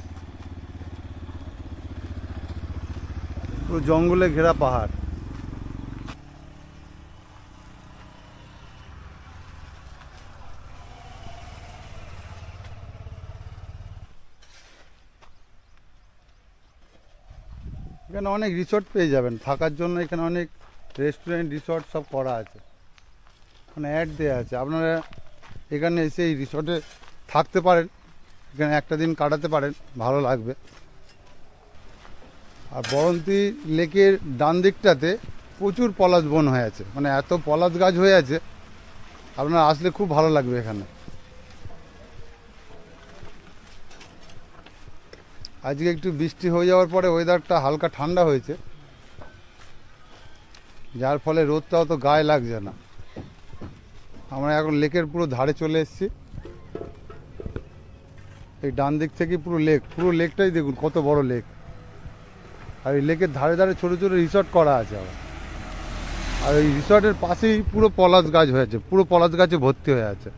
পুরো জঙ্গলে ঘেরা পাহাড়। এখানে অনেক রিসর্ট পেয়ে যাবেন থাকার জন্য, এখানে অনেক রেস্টুরেন্ট রিসর্ট সব করা আছে, মানে অ্যাড দেওয়া আছে। আপনারা এখানে এসে এই রিসর্টে থাকতে পারেন, এখানে একটা দিন কাটাতে পারেন, ভালো লাগবে। আর বরন্তী লেকের ডান দিকটাতে প্রচুর পলাশ বন হয়ে আছে, মানে এত পলাশ গাছ হয়ে আছে, আপনারা আসলে খুব ভালো লাগবে এখানে। আজকে একটু বৃষ্টি হয়ে যাওয়ার পরে ওয়েদারটা হালকা ঠান্ডা হয়েছে, যার ফলে রোদটা অত গায়ে লাগছে না। আমরা এখন লেকের পুরো ধারে চলে এসেছি। এই ডান দিক থেকে পুরো লেকটাই দেখুন কত বড় লেক। আর এই লেকের ধারে ধারে ছোটো ছোটো রিসর্ট করা আছে আবার। আর এই রিসর্টের পাশেই পুরো পলাশ গাছ হয়েছে, পুরো পলাশ গাছে ভর্তি হয়ে আছে।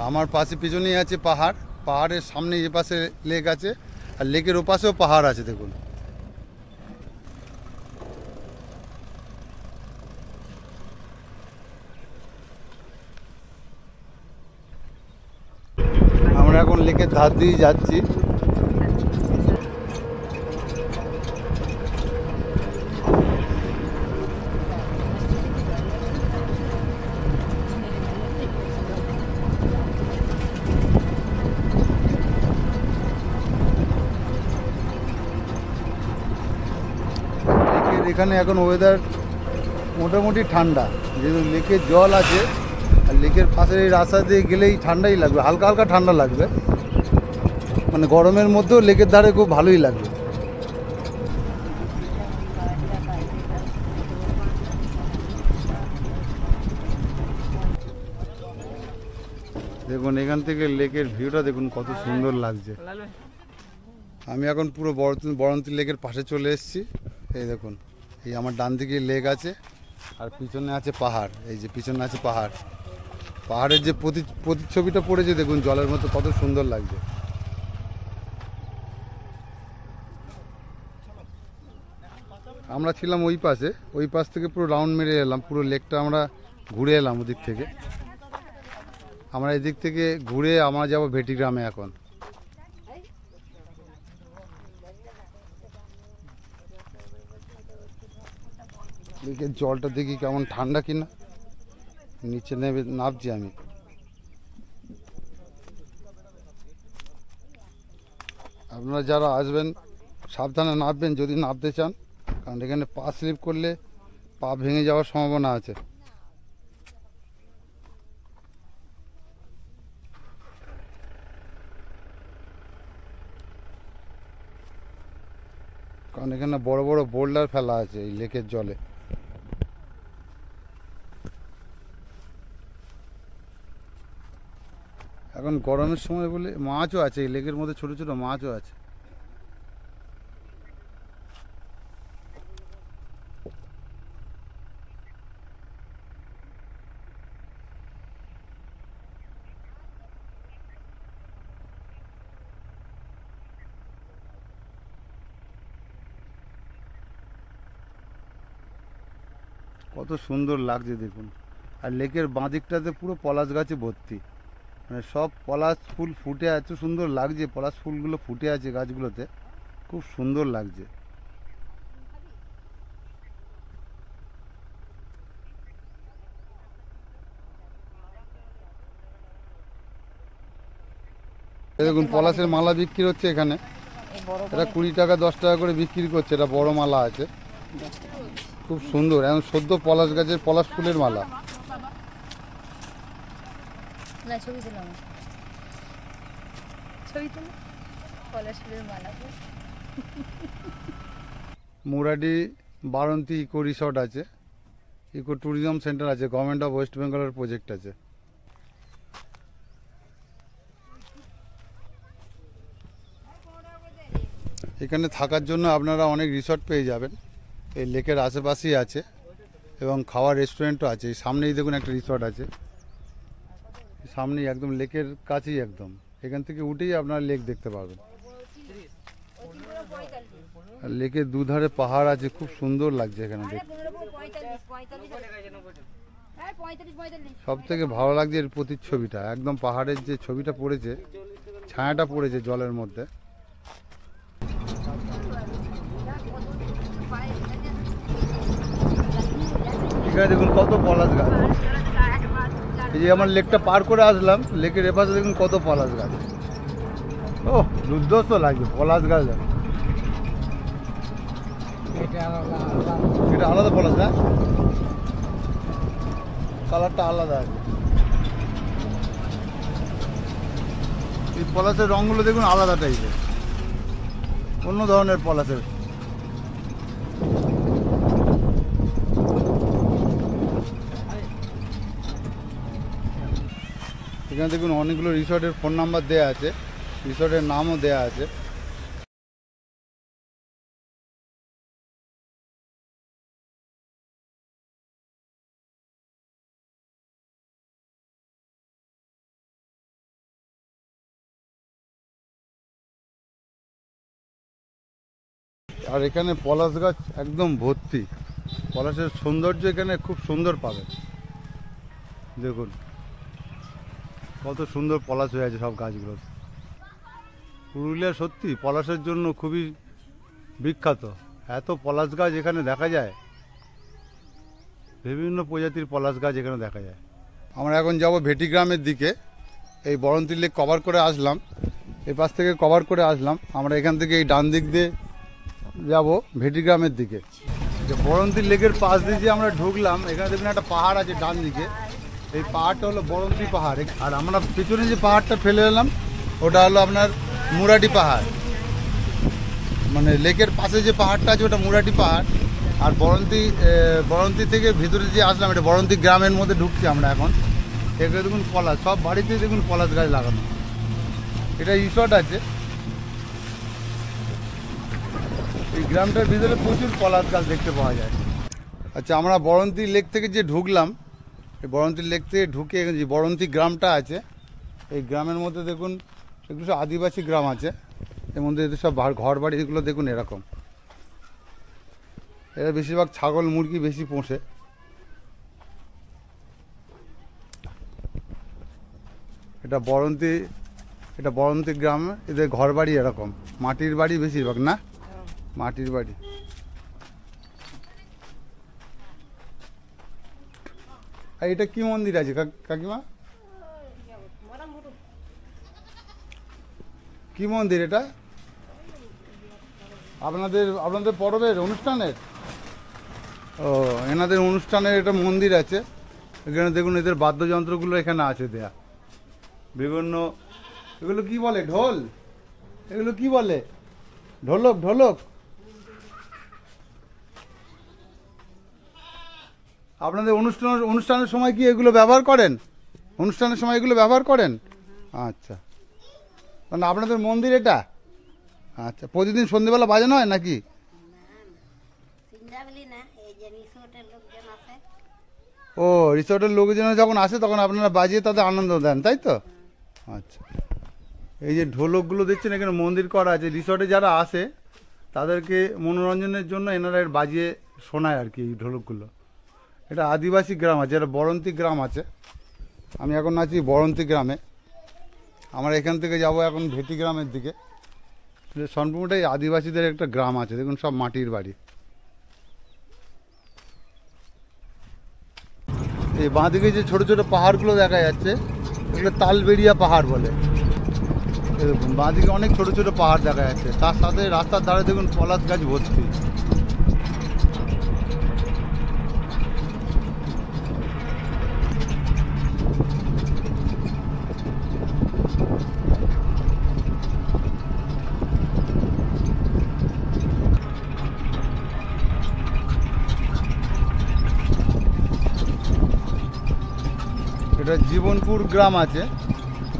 আমার পাশে পিছনেই আছে পাহাড়, পাহাড়ের সামনে এ পাশে লেক আছে, আর লেকের ওপাশেও পাহাড় আছে দেখুন। আমরা এখন লেকের ধার দিয়ে যাচ্ছি। এখানে এখন ওয়েদার মোটামুটি ঠান্ডা, যেহেতু লেকের জল আছে আর লেকের পাশের এই রাস্তা দিয়ে গেলেই ঠান্ডাই লাগবে, হালকা হালকা ঠান্ডা লাগবে, মানে গরমের মধ্যেও লেকের ধারে খুব ভালোই লাগবে। দেখুন এখান থেকে লেকের ভিউটা দেখুন কত সুন্দর লাগছে। আমি এখন পুরো বরন্তী লেকের পাশে চলে এসেছি। এই দেখুন, এই আমার ডান দিকে লেক আছে আর পিছনে আছে পাহাড়। এই যে পিছনে আছে পাহাড়, পাহাড়ের যে প্রতিচ্ছবিটা পড়েছে দেখুন জলের মতো, কত সুন্দর লাগছে। আমরা ছিলাম ওই পাশ থেকে পুরো রাউন্ড মেরে এলাম, পুরো লেকটা আমরা ঘুরে এলাম ওদিক থেকে। আমরা এদিক থেকে ঘুরে আমরা যাবো ভেটি গ্রামে এখন। লেকের জলটা দেখি কেমন ঠান্ডা কিনা, নিচে নামছি আমি। আপনারা যারা আসবেন সাবধানে নামবেন যদি নামতে চান, কারণ এখানে পা স্লিপ করলে পা ভেঙে যাওয়ার সম্ভাবনা আছে। কারণ এখানে বড় বড় বোল্ডার ফেলা আছে এই লেকের জলে। এখন গরমের সময় বলে মাছও আছে এই লেকের মধ্যে, ছোট ছোট মাছও আছে। কত সুন্দর লাগছে দেখুন। আর লেকের বাঁ দিকটাতে পুরো পলাশ গাছে ভর্তি, মানে সব পলাশ ফুল ফুটে এত সুন্দর লাগছে, পলাশ ফুলগুলো ফুটে আছে গাছগুলোতে, খুব সুন্দর লাগছে। দেখুন পলাশের মালা বিক্রি হচ্ছে এখানে, এটা 20 টাকা 10 টাকা করে বিক্রি করছে। এটা বড় মালা আছে, খুব সুন্দর, এখন সদ্য পলাশ গাছের পলাশ ফুলের মালা। মুরাডি বারন্তী ইকো রিসর্ট আছে, ইকো ট্যুরিজম সেন্টার আছে, গভর্নমেন্ট অফ ওয়েস্ট বেঙ্গলের প্রজেক্ট আছে। এখানে থাকার জন্য আপনারা অনেক রিসর্ট পেয়ে যাবেন, এই লেকের আশেপাশেই আছে, এবং খাওয়ার রেস্টুরেন্টও আছে। এই সামনেই দেখুন একটা রিসর্ট আছে, সামনেই একদম লেকের কাছেই একদম, এখান থেকে উঠেই আপনারা লেক দেখতে পাবেন। আর লেকের দুধারে পাহাড় আছে, খুব সুন্দর লাগছে এখানে দেখতে। সব থেকে ভালো লাগছে এর প্রতিচ্ছবিটা, একদম পাহাড়ের যে ছবিটা পড়েছে, ছায়াটা পড়েছে জলের মধ্যে। এখানে দেখুন কত পলাশ গাছ, এই যে আমার লেকটা পার করে আসলাম, লেকের এপাশে দেখুন কত পলাশ গাছ। ও দুর্ধর্ষ লাগছে পলাশ গাছ, এটা আলাদা পলাশ না, কালারটা আলাদা আছে। এই পলাশের রঙগুলো দেখুন আলাদা টাইপের, অন্য ধরনের পলাশের। এখানে দেখুন অনেকগুলো রিসর্টের ফোন নাম্বার দেওয়া আছে, রিসর্টের নামও দেওয়া আছে। আর এখানে পলাশ গাছ একদম ভর্তি। পলাশের সৌন্দর্য এখানে খুব সুন্দর পাবে। দেখুন কত সুন্দর পলাশ হয়ে আছে সব গাছগুলো। পুরুলিয়া সত্যি পলাশের জন্য খুবই বিখ্যাত। এত পলাশ গাছ এখানে দেখা যায়, বিভিন্ন প্রজাতির পলাশ গাছ এখানে দেখা যায়। আমরা এখন যাব ভেটি গ্রামের দিকে। এই বরন্তী লেক কভার করে আসলাম, এই পাশ থেকে কভার করে আসলাম। আমরা এখান থেকে এই ডান দিক দিয়ে যাব ভেটি গ্রামের দিকে। যে বরন্তী লেকের পাশ দিয়ে যে আমরা ঢুকলাম, এখানে দেখুন একটা পাহাড় আছে ডান দিকে। এই পাহাড়টা হলো বরন্তী পাহাড়। আর আমরা পিছনে যে পাহাড়টা ফেলে এলাম ওটা হলো আপনার মুরাটি পাহাড়। মানে লেকের পাশে যে পাহাড়টা আছে ওটা মুরাটি পাহাড়। আর বরন্তী থেকে ভিতরে যে আসলাম এটা বরন্তী গ্রামের মধ্যে ঢুকছি আমরা এখন। এখানে দেখুন পলাশ, সব বাড়িতে দেখুন পলাশ গাছ লাগানো। এটা রিসর্ট আছে। এই গ্রামটার ভিতরে প্রচুর পলাশ গাছ দেখতে পাওয়া যায়। আচ্ছা, আমরা বরন্তী লেক থেকে যে ঢুকলাম, এই বরন্তী লেক থেকে ঢুকে যে বরন্তী গ্রামটা আছে, এই গ্রামের মধ্যে দেখুন এগুলো সব আদিবাসী গ্রাম আছে। এর মধ্যে এদের সব ঘর বাড়ি এগুলো দেখুন এরকম। এরা বেশিরভাগ ছাগল মুরগি বেশি পোষে। এটা বরন্তী গ্রাম। এদের ঘর বাড়ি এরকম, মাটির বাড়ি বেশিরভাগ, না মাটির বাড়ি। আর এটা কি মন্দির আছে কাকিমা? কি মন্দির এটা? আপনাদের পরবের অনুষ্ঠানের? ও, এনাদের অনুষ্ঠানের এটা মন্দির আছে। এখানে দেখুন এদের বাদ্যযন্ত্রগুলো এখানে আছে দেয়া বিভিন্ন। এগুলো কি বলে? ঢোল? এগুলো কি বলে? ঢোলক। আপনাদের অনুষ্ঠানের সময় কি এগুলো ব্যবহার করেন? অনুষ্ঠানের সময় এগুলো ব্যবহার করেন? আচ্ছা, মানে আপনাদের মন্দির এটা? আচ্ছা, প্রতিদিন সন্ধ্যেবেলা বাজানো হয় নাকি? ও, রিসোর্টের লোকজন যখন আসে তখন আপনারা বাজিয়ে তাদের আনন্দ দেন, তাই তো? আচ্ছা, এই যে ঢোলকগুলো দেখছেন এখানে মন্দির করা আছে। রিসোর্টে যারা আসে তাদেরকে মনোরঞ্জনের জন্য এনারা বাজিয়ে শোনায় আর কি এই ঢোলকগুলো। এটা আদিবাসী গ্রাম আছে, এটা বরন্তী গ্রাম আছে। আমি এখন আছি বরন্তী গ্রামে। আমরা এখান থেকে যাব এখন ভেটি গ্রামের দিকে। সম্পূর্ণটাই আদিবাসীদের একটা গ্রাম আছে, দেখুন সব মাটির বাড়ি। এই বাঁদিকে যে ছোট ছোট পাহাড়গুলো দেখা যাচ্ছে এগুলো তালবেড়িয়া পাহাড় বলে। বাঁদিকে অনেক ছোট ছোট পাহাড় দেখা যাচ্ছে, তার সাথে রাস্তার ধারে দেখুন পলাশ গাছ ভর্তি। এটা জীবনপুর গ্রাম আছে,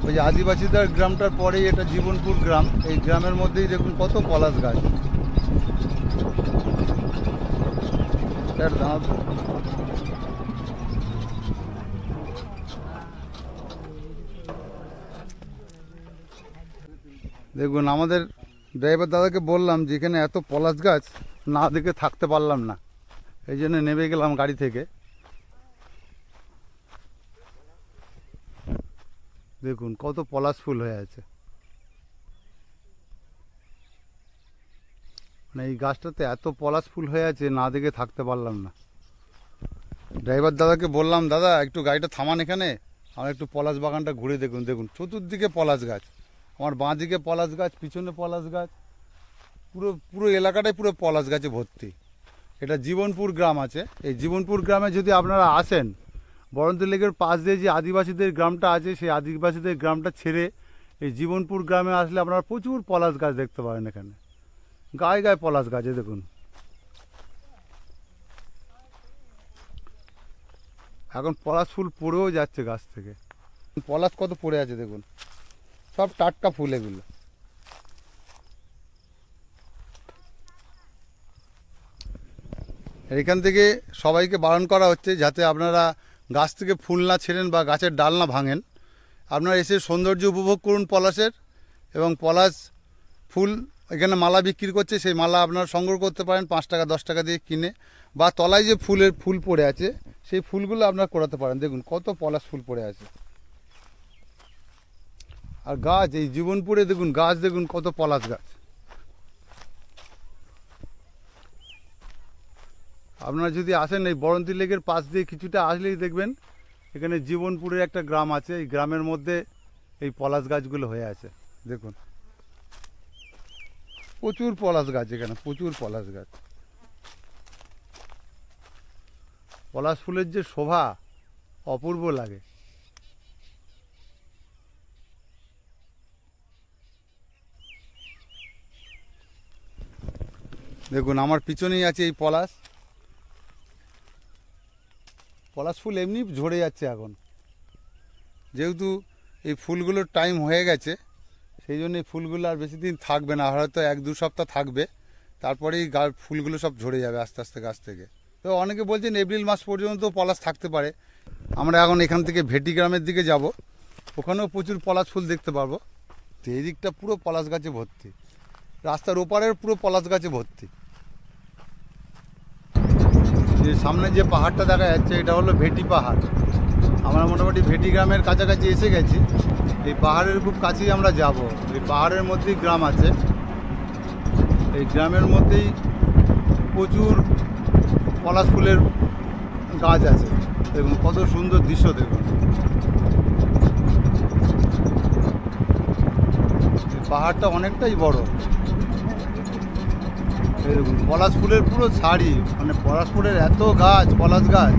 ওই যে আদিবাসীদের গ্রামটার পরেই এটা জীবনপুর গ্রাম। এই গ্রামের মধ্যেই দেখুন কত পলাশ গাছ। দেখুন আমাদের ড্রাইভার দাদাকে বললাম যে এখানে এত পলাশ গাছ না দেখে থাকতে পারলাম না, এই জন্য নেমে গেলাম গাড়ি থেকে। দেখুন কত পলাশ ফুল হয়ে আছে। মানে এই গাছটাতে এত পলাশ ফুল হয়ে আছে না দেখে থাকতে পারলাম না। ড্রাইভার দাদাকে বললাম, দাদা একটু গাড়িটা থামান এখানে, আমার একটু পলাশ বাগানটা ঘুরে দেখুন। দেখুন চতুর্দিকে পলাশ গাছ, আমার বাঁ দিকে পলাশ গাছ, পিছনে পলাশ গাছ, পুরো এলাকাটাই পুরো পলাশ গাছে ভর্তি। এটা জীবনপুর গ্রাম আছে। এই জীবনপুর গ্রামে যদি আপনারা আসেন, বরন্তী লেকের পাশ দিয়ে যে আদিবাসীদের গ্রামটা আছে সেই আদিবাসীদের গ্রামটা ছেড়ে এই জীবনপুর গ্রামে আসলে আপনারা প্রচুর পলাশ গাছ দেখতে পাবেন। এখানে গায়ে গায়ে পলাশ গাছে দেখুন। এখন পলাশ ফুল পড়েও যাচ্ছে গাছ থেকে। পলাশ কত পড়ে আছে দেখুন, সব টাটকা ফুল এগুলো। এখান থেকে সবাইকে বারণ করা হচ্ছে যাতে আপনারা গাছ থেকে ফুল না ছেড়েন বা গাছের ডাল না ভাঙেন। আপনারা এসে সৌন্দর্য উপভোগ করুন পলাশের, এবং পলাশ ফুল এখানে মালা বিক্রি করছে, সেই মালা আপনারা সংগ্রহ করতে পারেন 5 টাকা 10 টাকা দিয়ে কিনে, বা তলায় যে ফুল পড়ে আছে সেই ফুলগুলো আপনারা করাতে পারেন। দেখুন কত পলাশ ফুল পড়ে আছে। আর গাছ এই জীবনপুরে দেখুন গাছ, দেখুন কত পলাশ গাছ। আপনারা যদি আসেন এই বরন্তী লেকের পাশ দিয়ে কিছুটা আসলেই দেখবেন এখানে জীবনপুরের একটা গ্রাম আছে। এই গ্রামের মধ্যে এই পলাশ গাছগুলো হয়ে আছে। দেখুন প্রচুর পলাশ গাছ, এখানে প্রচুর পলাশ গাছ। পলাশ ফুলের যে শোভা অপূর্ব লাগে। দেখুন আমার পিছনেই আছে এই পলাশ ফুল এমনি ঝরে যাচ্ছে এখন, যেহেতু এই ফুলগুলোর টাইম হয়ে গেছে সেই জন্য এই ফুলগুলো আর বেশি দিন থাকবে না, হয়তো 1-2 সপ্তাহ থাকবে, তারপরেই ফুলগুলো সব ঝরে যাবে আস্তে আস্তে গাছ থেকে। তো অনেকে বলছেন এপ্রিল মাস পর্যন্ত পলাশ থাকতে পারে। আমরা এখন এখান থেকে ভেটি গ্রামের দিকে যাব, ওখানেও প্রচুর পলাশ ফুল দেখতে পারবো। তো এই দিকটা পুরো পলাশ গাছে ভর্তি, রাস্তার ওপারের পুরো পলাশ গাছে ভর্তি। যে সামনে যে পাহাড়টা দেখা যাচ্ছে এটা হলো ভেটি পাহাড়। আমরা মোটামুটি ভেটি গ্রামের কাছাকাছি এসে গেছি। এই পাহাড়ের খুব কাছেই আমরা যাব। এই পাহাড়ের মধ্যেই গ্রাম আছে, এই গ্রামের মধ্যেই প্রচুর পলাশ ফুলের গাছ আছে। দেখুন কত সুন্দর দৃশ্য। দেখুন এই পাহাড়টা অনেকটাই বড়। দেখুন পলাশ ফুলের পুরো শাড়ি, মানে পলাশ ফুলের এত গাছ, পলাশ গাছ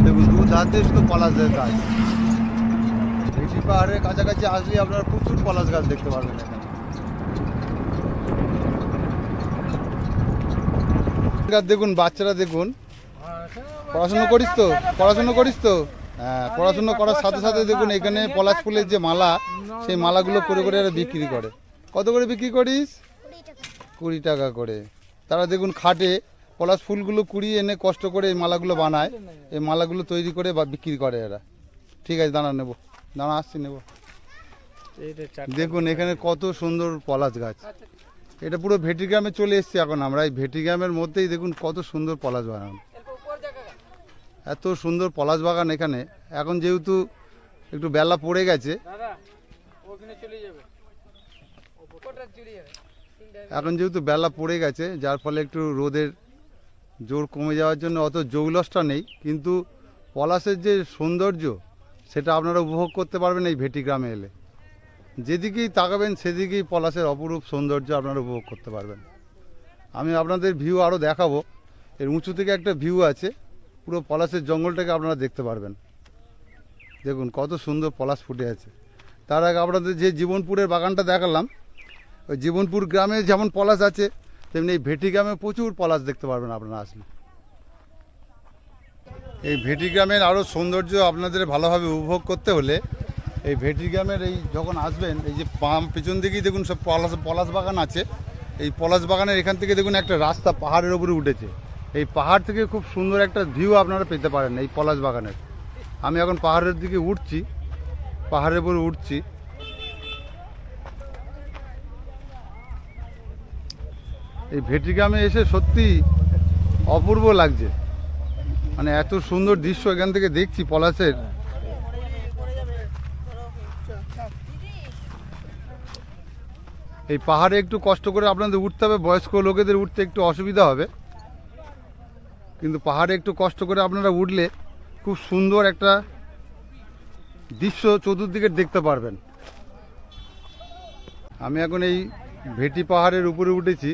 দেখুন দু ধাতে শুধু পলাশের গাছ। ভেটি পাহাড়ের কাছাকাছি আসলে আপনারা প্রচুর পলাশ গাছ দেখতে পারবেন এখানে। দেখুন বাচ্চারা দেখুন পড়াশুনো করিস তো হ্যাঁ, পড়াশুনো করার সাথে সাথে দেখুন এখানে পলাশ ফুলের যে মালা, সেই মালাগুলো করে করে এরা বিক্রি করে। কত করে বিক্রি করিস? 20 টাকা করে। তারা দেখুন খাটে পলাশ ফুলগুলো কুড়িয়ে এনে কষ্ট করে এই মালাগুলো বানায়, এই মালাগুলো তৈরি করে বা বিক্রি করে এরা। ঠিক আছে দাঁড়া আসছি নেব। দেখুন এখানে কত সুন্দর পলাশ গাছ। এটা পুরো ভেটি গ্রামে চলে এসেছি এখন আমরা। এই ভেটি গ্রামের মধ্যেই দেখুন কত সুন্দর পলাশ বাগান, এত সুন্দর পলাশ বাগান এখানে। এখন যেহেতু একটু বেলা পড়ে গেছে, যার ফলে একটু রোদের জোর কমে যাওয়ার জন্য অত জৌলসটা নেই, কিন্তু পলাশের যে সৌন্দর্য সেটা আপনারা উপভোগ করতে পারবেন এই ভেটি গ্রামে এলে। যেদিকেই তাকাবেন সেদিকেই পলাশের অপরূপ সৌন্দর্য আপনারা উপভোগ করতে পারবেন। আমি আপনাদের ভিউ আরও দেখাবো। এর উঁচু থেকে একটা ভিউ আছে, পুরো পলাশের জঙ্গলটাকে আপনারা দেখতে পারবেন। দেখুন কত সুন্দর পলাশ ফুটে আছে। তার আগে আপনাদের যে জীবনপুরের বাগানটা দেখালাম, ওই জীবনপুর গ্রামে যেমন পলাশ আছে তেমনি এই ভেটি গ্রামে প্রচুর পলাশ দেখতে পারবেন আপনারা আসলে। এই ভেটি গ্রামের আরও সৌন্দর্য আপনাদের ভালোভাবে উপভোগ করতে হলে এই ভেটি গ্রামের এই যখন আসবেন, এই যে পিছন দিকেই দেখুন সব পলাশ বাগান আছে। এই পলাশ বাগানের এখান থেকে দেখুন একটা রাস্তা পাহাড়ের উপরে উঠেছে। এই পাহাড় থেকে খুব সুন্দর একটা ভিউ আপনারা পেতে পারেন এই পলাশ বাগানের। আমি এখন পাহাড়ের দিকে উঠছি, পাহাড়ের উপরে উঠছি। এই ভেটি গ্রামে এসে সত্যি অপূর্ব লাগছে, মানে এত সুন্দর দৃশ্য এখান থেকে দেখছি পলাশের। এই পাহাড়ে একটু কষ্ট করে আপনাদের উঠতে হবে, বয়স্ক লোকেদের উঠতে একটু অসুবিধা হবে, কিন্তু পাহাড়ে একটু কষ্ট করে আপনারা উঠলে খুব সুন্দর একটা দৃশ্য চতুর্দিকে দেখতে পারবেন। আমি এখন এই ভেটি পাহাড়ের উপরে উঠেছি।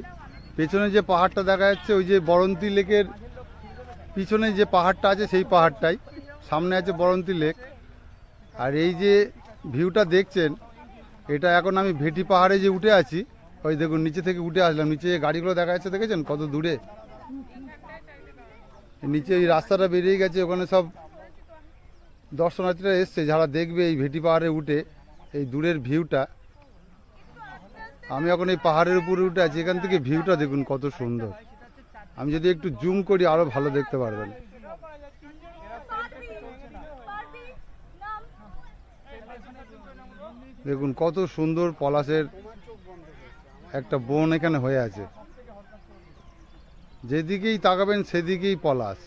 পেছনে যে পাহাড়টা দেখা যাচ্ছে ওই যে বরন্তী লেকের পিছনে যে পাহাড়টা আছে সেই পাহাড়টাই, সামনে আছে বরন্তী লেক। আর এই যে ভিউটা দেখছেন এটা এখন আমি ভেটি পাহাড়ে যে উঠে আছি, ওই দেখুন নিচে থেকে উঠে আসলাম। নিচে যে গাড়িগুলো দেখা যাচ্ছে দেখেছেন কত দূরে, নিচে এই রাস্তাটা বেরিয়ে গেছে, ওখানে সব দর্শনার্থীরা এসছে যারা দেখবে এই ভেটি পাহাড়ে উঠে এই দূরের ভিউটা। আমি এখন এই পাহাড়ের উপরে উঠে আছি, এখান থেকে ভিউটা দেখুন কত সুন্দর। আমি যদি একটু জুম করি আরো ভালো দেখতে পারবেন। দেখুন কত সুন্দর পলাশের একটা বন এখানে হয়ে আছে, যেদিকেই তাকাবেন সেদিকেই পলাশ।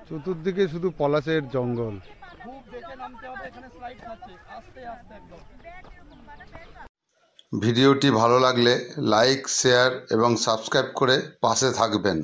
চতুর্দিকে শুধু পলাশের জঙ্গল। ভিডিওটি ভালো লাগলে লাইক, শেয়ার এবং সাবস্ক্রাইব করে পাশে থাকবেন।